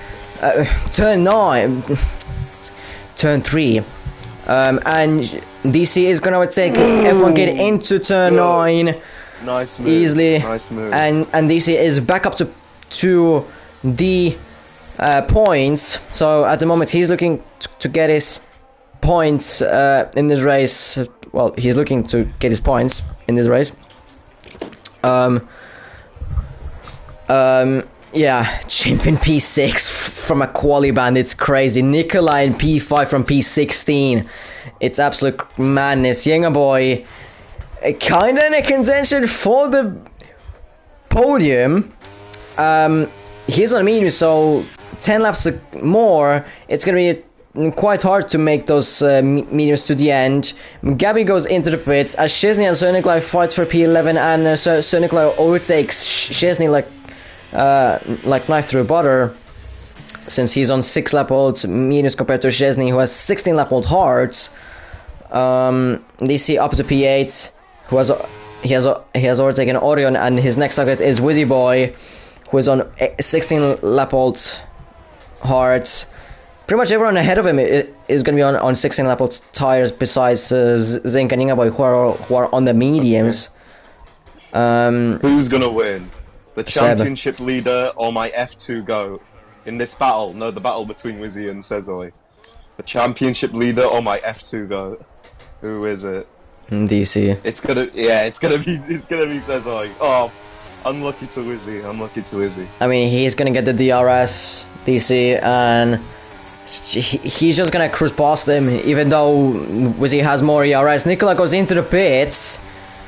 turn 3, and DC is gonna take F1 Kid into turn 9 nice move. Easily, nice move. and DC is back up to the points. So at the moment he's looking to get his points in this race. Well, he's looking to get his points in this race. Yeah, champion P6 from a quali band. It's crazy. Nikolai in P5 from P16. It's absolute madness. Younger boy, kinda in a contention for the podium. He's on a medium, so 10 laps more, it's gonna be quite hard to make those mediums to the end. Gabby goes into the pits as Chesney and Sir Nikolai fights for P11, and Sir Nikolai overtakes Chesney like knife through butter, since he's on 6 lap old mediums compared to Chesney, who has 16 lap old hards. DC up to P8, he has overtaken Orion, and his next target is Wizzy Boy, who is on 16 lap old hards. Pretty much everyone ahead of him is going to be on 16 lap old tires, besides Zink and Ingaboy, who are on the mediums. Who's going to win? The championship leader or my F2 GOAT? In this battle, no, the battle between Wizzy and Sezoy. The championship leader or my F2 GOAT? Who is it? DC. It's gonna be Sezoy. Oh, unlucky to Wizzy. I mean, he's gonna get the DRS, DC, and he's just gonna cruise past him, even though Wizzy has more ERS. Nicola goes into the pits.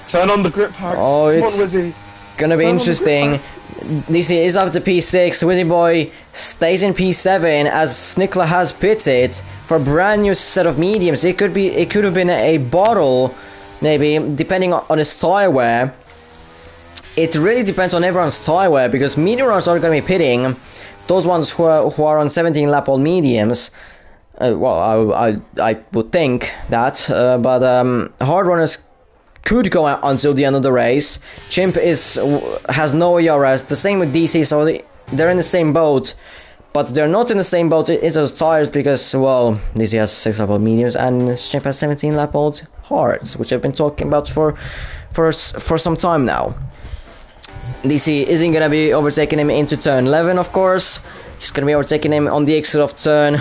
Turn on the grip packs. Oh, it's Come on, Wizzy. Gonna be interesting. DC is up to P6. Wizzy Boy stays in P7 as Nicola has pitted for a brand new set of mediums. It could have been a bottle, maybe, depending on his tire wear. It really depends on everyone's tire wear, because medium runners are going to be pitting. Those ones who are on 17 lap old mediums. Well, I would think that, but hard runners could go out until the end of the race. Chimp has no ERS. The same with DC, so they're in the same boat, but they're not in the same boat as those tires, because, well, DC has 6 lap old mediums and Chimp has 17 lap old hards, which I've been talking about for some time now. DC isn't gonna be overtaking him into turn 11, of course. He's gonna be overtaking him on the exit of turn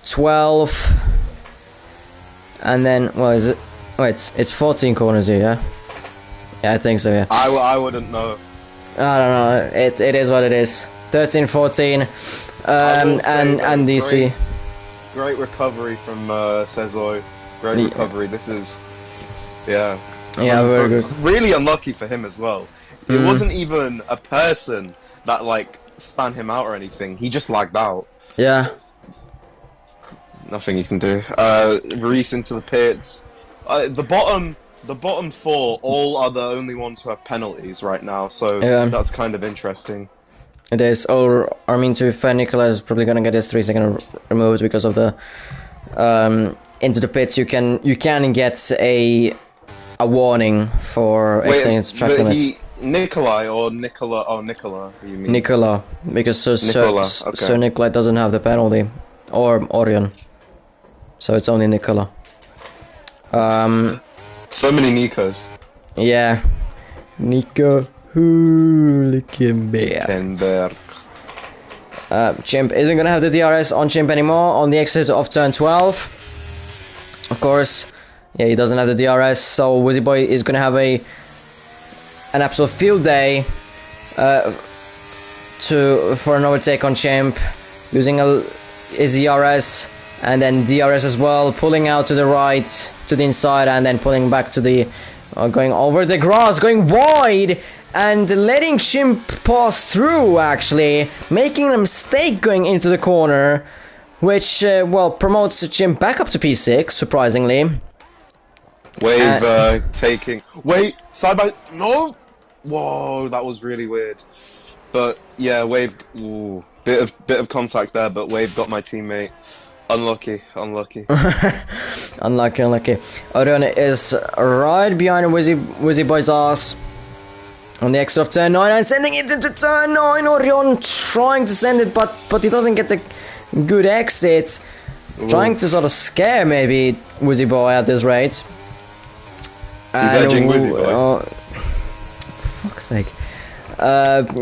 12, and then, what is it? Wait, it's 14 corners here, yeah? Yeah, I think so, yeah. I wouldn't know. I don't know. It is what it is. 13-14, and DC. Great recovery from Sezoy. Great recovery. This is, yeah. Yeah, very good. Really unlucky for him as well. It wasn't even a person that like spun him out or anything. He just lagged out. Yeah. Nothing you can do. Reese into the pits. The bottom four all are the only ones who have penalties right now. So that's kind of interesting. It is. Or I mean, to be fair, Nicola is probably gonna get his 3-second removed because of the into the pits. You can get a warning for exceeding track limits. Nikolai or Nicola? Oh, Nicola. You mean Nicola, because so Nicola doesn't have the penalty, or Orion. So it's only Nicola. So many Nikos. Yeah, Nico Hülkenberg. Chimp isn't gonna have the DRS on Chimp anymore on the exit of turn 12. Of course, yeah, he doesn't have the DRS, so Wizzy Boy is gonna have an absolute field day for an overtake on Chimp, using his DRS and then DRS as well, pulling out to the right, to the inside, and then pulling back to the going over the grass, going wide, and letting Chimp pass through, actually, making a mistake going into the corner, which, well, promotes Chimp back up to P6, surprisingly. Wave taking... Wait, side by... No! Whoa, that was really weird. But, yeah, Wave... Ooh, bit of contact there, but Wave got my teammate. Unlucky. Unlucky. Orion is right behind Wizzy Boy's ass on the exit of turn 9 and sending it into turn 9. Orion trying to send it, but he doesn't get the good exit. Ooh. Trying to sort of scare maybe Wizzy Boy at this rate. He's edging Wizzy Boy. Fuck's sake.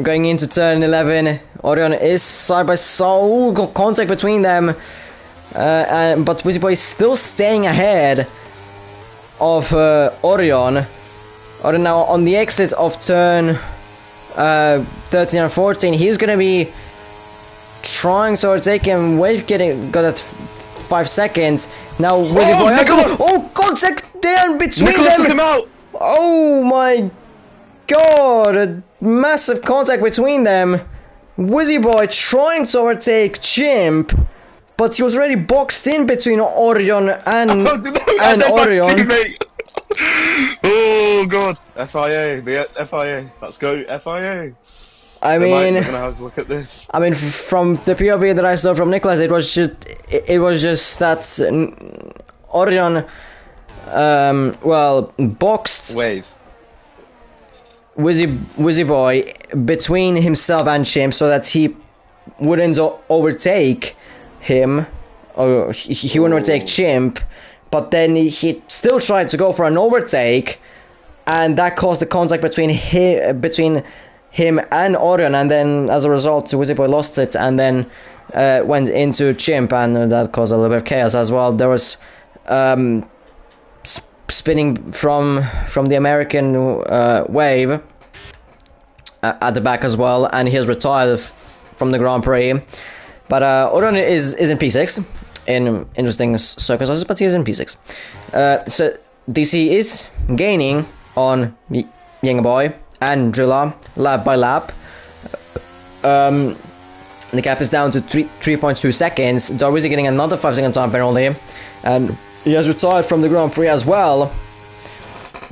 Going into turn 11, Orion is side by side. Got contact between them. But Wizzy Boy is still staying ahead of Orion. Orion now on the exit of turn 13 and 14. He's gonna be trying to overtake him. Wave got at 5 seconds. Now Wizzy Boy. Oh, contact there between Nicholas them. Took him out. Oh my god! A massive contact between them. Wizzy Boy trying to overtake Chimp. But he was already boxed in between Orion and Orion. Oh god! FIA, the FIA. Let's go FIA. I mean, we're gonna have a look at this. I mean, from the POV that I saw from Nicholas, it was just that Orion, well, boxed Wave. Wizzy Boy between himself and Chimp so that he wouldn't overtake him, or he wouldn't overtake Chimp, but then he still tried to go for an overtake, and that caused the contact between him and Orion, and then as a result Wizzy Boy lost it and then went into Chimp, and that caused a little bit of chaos as well. There was spinning from the American Wave at the back as well, and he has retired from the Grand Prix. But Orion is in P6 in interesting circumstances, but he is in P6. So DC is gaining on Younger Boy and Drilla lap by lap. The gap is down to 3.2 seconds. Darwizi getting another 5-second time penalty, and he has retired from the Grand Prix as well.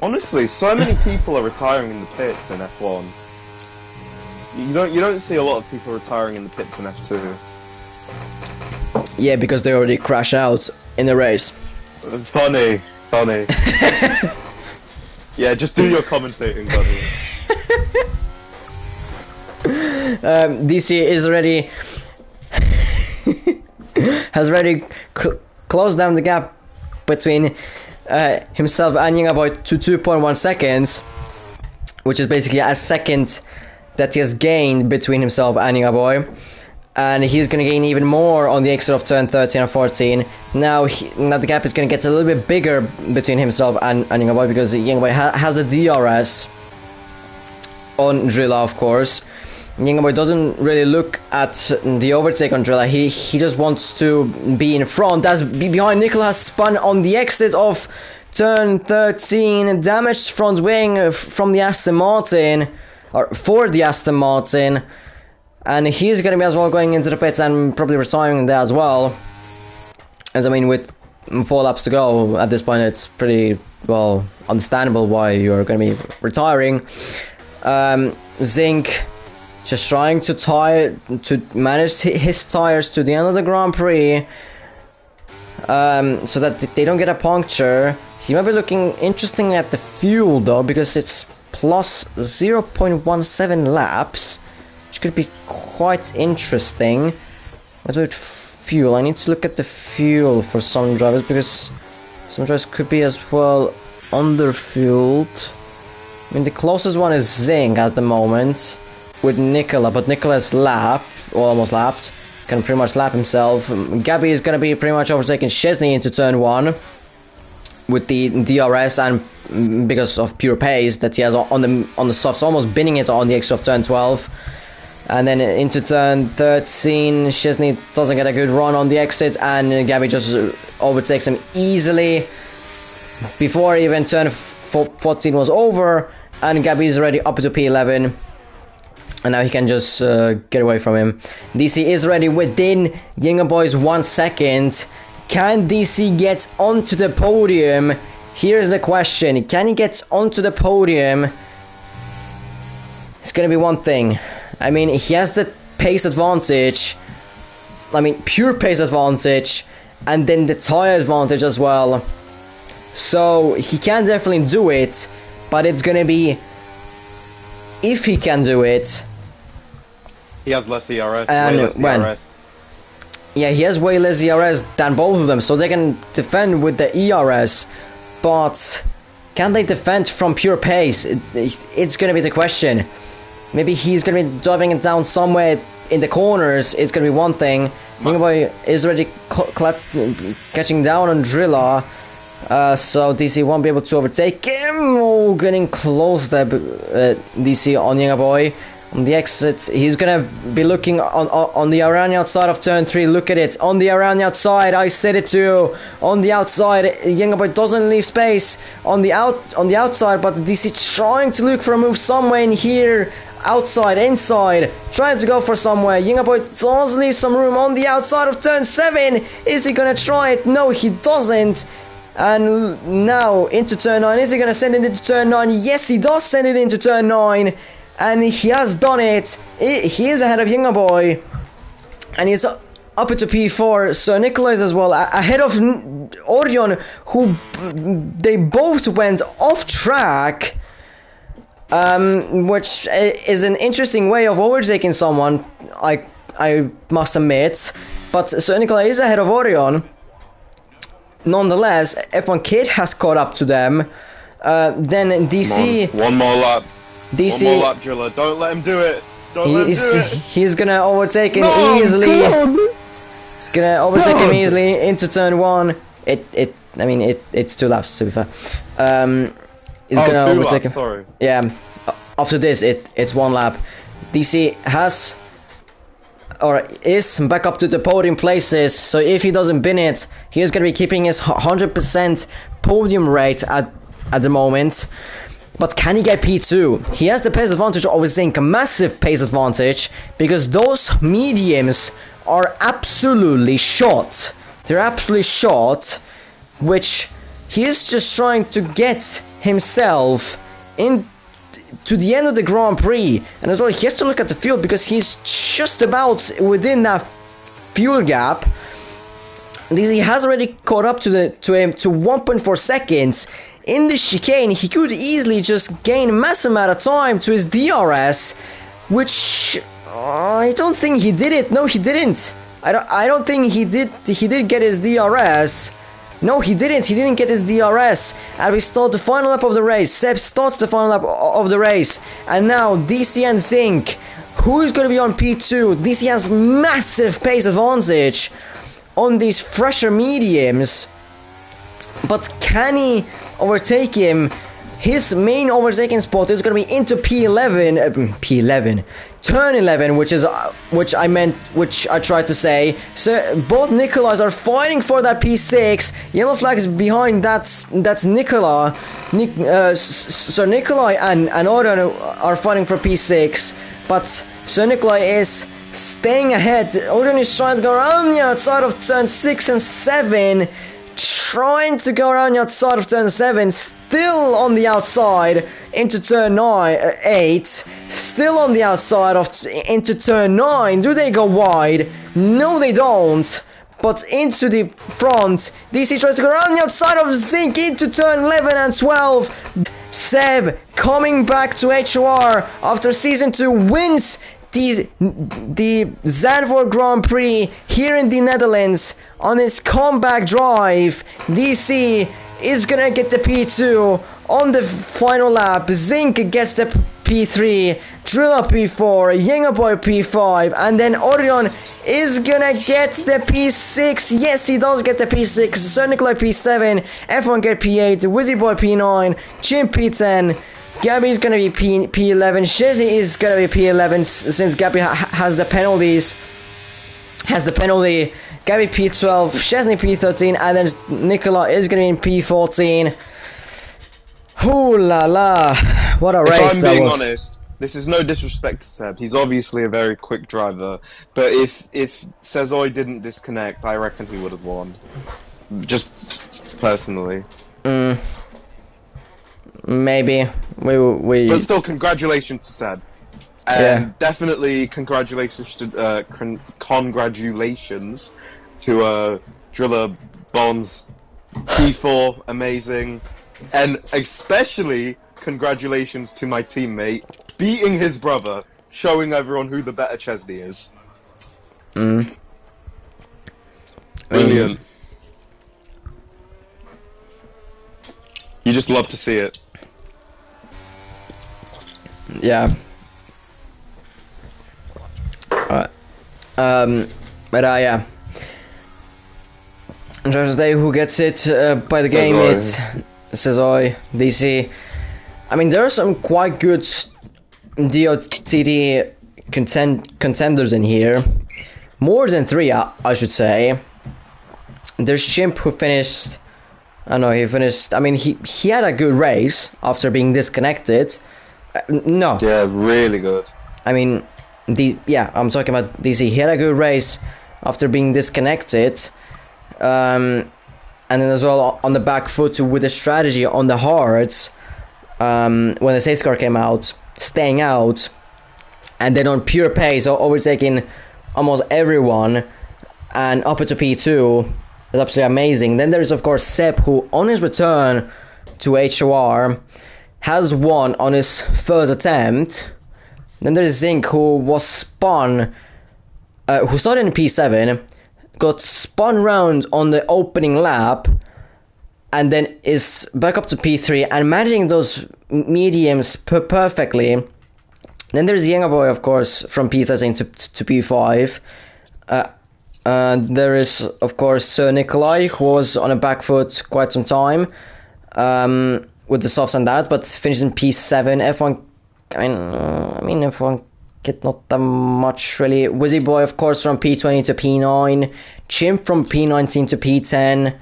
Honestly, so many people are retiring in the pits in F1. You don't see a lot of people retiring in the pits in F2. Yeah, because they already crash out in the race. It's funny. Yeah, just do your commentating, buddy. DC is already has already closed down the gap between himself and Younger Boy to 2.1 seconds, which is basically a second that he has gained between himself and Younger Boy. And he's going to gain even more on the exit of turn 13 and 14. Now the gap is going to get a little bit bigger between himself and Younger Boy, because Younger Boy has the DRS. on Drilla, of course. Yingaboy doesn't really look at the overtake on Drilla. He just wants to be in front. As behind, Nicola has spun on the exit of turn 13. Damaged front wing from the Aston Martin, or for the Aston Martin. And he's going to be as well going into the pits and probably retiring there as well. As I mean, with 4 laps to go at this point, it's pretty, well, understandable why you're going to be retiring. Zinc just trying to manage his tires to the end of the Grand Prix, so that they don't get a puncture. He might be looking interesting at the fuel though, because it's plus 0.17 laps, which could be quite interesting. What about fuel? I need to look at the fuel for some drivers, because some drivers could be as well under-fueled. I mean, the closest one is Zing at the moment, with Nicola, but Nicola's almost lapped, can pretty much lap himself. Gabby is going to be pretty much overtaking Chesney into turn 1 with the DRS, and because of pure pace that he has on the softs, almost binning it on the exit of turn 12. And then into turn 13, Chesney doesn't get a good run on the exit, and Gabby just overtakes him easily before even turn 14 was over, and Gabby is already up to P11. And now he can just get away from him. DC is already within Yingaboy's 1 second. Can DC get onto the podium? Here's the question. Can he get onto the podium? It's going to be one thing. I mean, he has the pace advantage. I mean, pure pace advantage. And then the tire advantage as well. So, he can definitely do it. But it's going to be... if he can do it... He has less ERS, and way less ERS. Yeah, he has way less ERS than both of them, so they can defend with the ERS. But can they defend from pure pace? It's going to be the question. Maybe he's going to be driving it down somewhere in the corners. It's going to be one thing. Yingaboy is already catching down on Drilla. So DC won't be able to overtake him. Oh, getting close there, DC on Yingaboy. On the exit, he's gonna be looking on the around the outside of turn 3. Look at it, on the around the outside. I said it to you. On the outside, Yingaboy doesn't leave space on the outside, but DC trying to look for a move somewhere in here. Outside, inside, trying to go for somewhere. Yingaboy does leave some room on the outside of turn 7. Is he gonna try it? No, he doesn't. And now into turn 9. Is he gonna send it into turn 9? Yes, he does send it into turn 9. And he has done it. He is ahead of Yingaboy. And he's up to P4. So Nicola is as well ahead of Orion, who they both went off track. Which is an interesting way of overtaking someone, I must admit. But so Nicola is ahead of Orion. Nonetheless, F1 Kid has caught up to them. Then DC... One more lap. DC, one more lap, Drilla. Don't let him do it. Don't let him do it. He's gonna overtake him easily. He's gonna overtake him easily into turn 1. I mean, it's 2 laps to be fair. He's gonna overtake him. Sorry. Yeah. After this, it's 1 lap. DC has, or is back up to the podium places. So if he doesn't bin it, he's gonna be keeping his 100% podium rate at the moment. But can he get P2? He has the pace advantage over Zinc, a massive pace advantage, because those mediums are absolutely shot. They're absolutely shot, which he's just trying to get himself in to the end of the Grand Prix. And as well, he has to look at the fuel, because he's just about within that fuel gap. He has already caught up to 1.4 seconds. In the chicane, he could easily just gain a massive amount of time to his DRS, which I don't think he did it. No, he didn't. I don't think he did. He did get his DRS. No, he didn't. He didn't get his DRS. And we start the final lap of the race. Seb starts the final lap of the race, and now DC and Zinc. Who is going to be on P2? DC has massive pace advantage on these fresher mediums, but can he overtake him his main overtaking spot is going to be into P11, turn 11, which I tried to say. So both Nikolais are fighting for that P6. Yellow flag is behind. That's Nikola. Sir Nikolai and Orion are fighting for P6, but Sir Nikolai is staying ahead. Orion is trying to go around the outside of turn 6 and 7. Trying to go around the outside of turn 7, still on the outside into turn 8, still on the outside of into turn 9. Do they go wide? No, they don't. But into the front, DC tries to go around the outside of Zinc into turn 11 and 12. Seb coming back to HOR after season 2 wins the Zandvoort Grand Prix here in the Netherlands on his comeback drive. DC is gonna get the P2 on the final lap. Zinc gets the P3, Drilla P4, Yengaboy P5, and then Orion is gonna get the P6. Yes, he does get the P6. Sir Nikolai P7, F1 get P8, Wizzyboy P9, Jim P10. Gabby's gonna be P11. Shizzy is gonna be P11 since Gabby has the penalties. Gabby P12, Chesney P13, and then Nicola is gonna be in P14. Ooh la la! What a race that was. If I'm being honest, this is no disrespect to Seb. He's obviously a very quick driver, but if Sezoi didn't disconnect, I reckon he would have won. Just personally. Maybe we. But still, congratulations to Seb. And definitely congratulations to Driller Bonds P4, amazing, and especially congratulations to my teammate beating his brother, showing everyone who the better Chesney is. Brilliant. You just love to see it. Yeah. But yeah. In terms of who gets it by the game, it's Sezoi, DC. I mean, there are some quite good DOTD contenders in here. More than 3, I should say. There's Chimp who finished. I know he finished. I mean, he had a good race after being disconnected. No. Yeah, really good. I mean, I'm talking about DC. He had a good race after being disconnected. And then as well on the back foot with the strategy on the hards. When the safety car came out, staying out. And then on pure pace, overtaking almost everyone. And up to P2. That's absolutely amazing. Then there's of course Seb, who on his return to HOR has won on his first attempt. Then there's Zinc, who was spun, who started in P7, got spun round on the opening lap, and then is back up to P3 and managing those mediums perfectly. Then there's Yengaboy, of course, from P13 to P5. There is, of course, Sir Nikolai, who was on a back foot quite some time, with the softs and that, but finished in P7. F1, I mean, F1 get not that much really. Wizzy Boy, of course, from P20 to P9. Chimp from P19 to P10.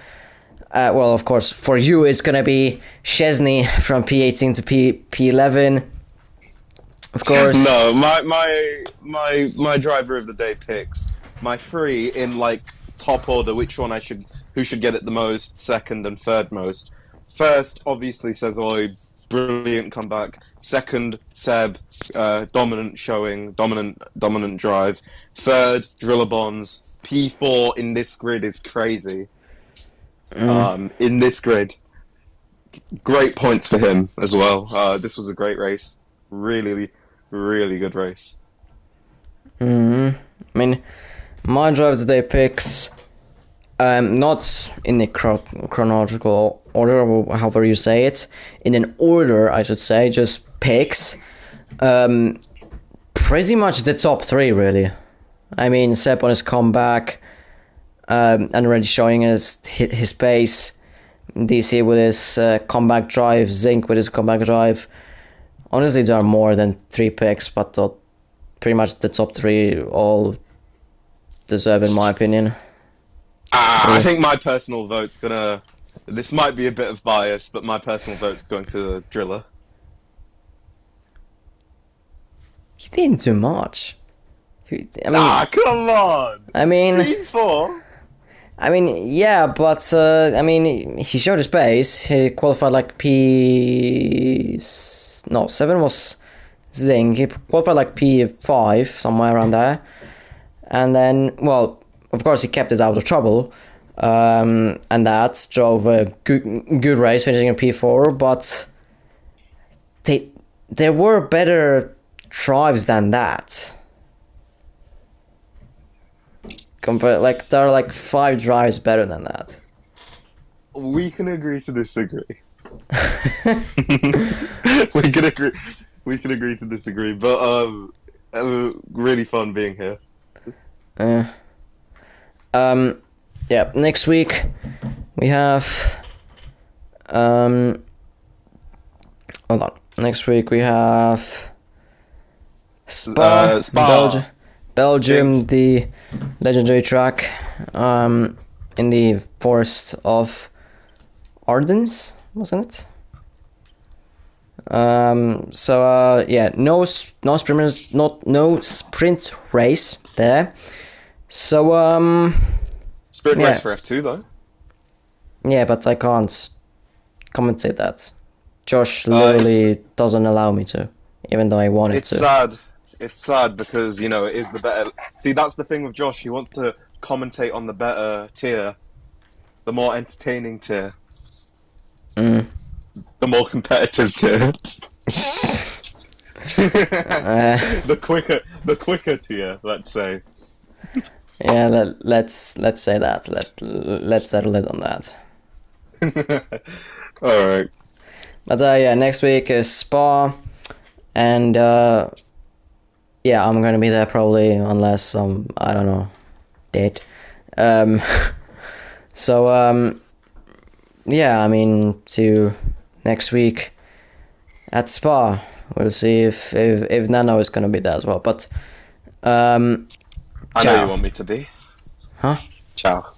Well, of course, for you, it's gonna be Chesney from P18 to P11. Of course. No, my driver of the day picks. My 3 in like top order, who should get it the most, second and third most. First, obviously, Sezoi, brilliant comeback. Second, Seb, dominant showing, dominant drive. Third, Driller Bonds. P4 in this grid is crazy. In this grid, great points for him as well. This was a great race. Really, really good race. I mean, my drive today picks, not in the chronological order, or however you say it, in an order, I should say, just picks. Pretty much the top 3, really. I mean, Seb on his comeback, and already showing his pace. DC with his comeback drive, Zinc with his comeback drive. Honestly, there are more than 3 picks, but pretty much the top 3 all deserve, in my opinion. I think my personal vote's gonna. This might be a bit of bias, but my personal vote's going to Driller. He didn't do much. Come on! I mean, P4? Yeah, but he showed his pace. He qualified like No, 7 was Zing. He qualified like P5, somewhere around there. And then, well, of course, he kept it out of trouble. And that drove a good race, finishing in P4. But there were better drives than that. There are like 5 drives better than that. We can agree to disagree. we can agree. We can agree to disagree. But really fun being here. Yeah. Next week we have. Hold on. Next week we have. Spa. Belgium, Jinx. the legendary track, in the forest of Ardennes, wasn't it? Yeah, no sprinters, no sprint race there. So Sprint yeah. race for F2 though. Yeah, but I can't commentate that. Josh literally doesn't allow me to, even though I wanted It's to. sad. It's sad because, you know, it is the better... See, that's the thing with Josh. He wants to commentate on the better tier. The more entertaining tier. The more competitive tier. The quicker tier, let's say. Yeah, let's say that. Let's settle it on that. Alright. But yeah, next week is Spa, and yeah, I'm gonna be there probably, unless I don't know, dead. So yeah, see you next week at Spa. We'll see if Nano is gonna be there as well. But I know ciao. you want me to be. Huh? Ciao.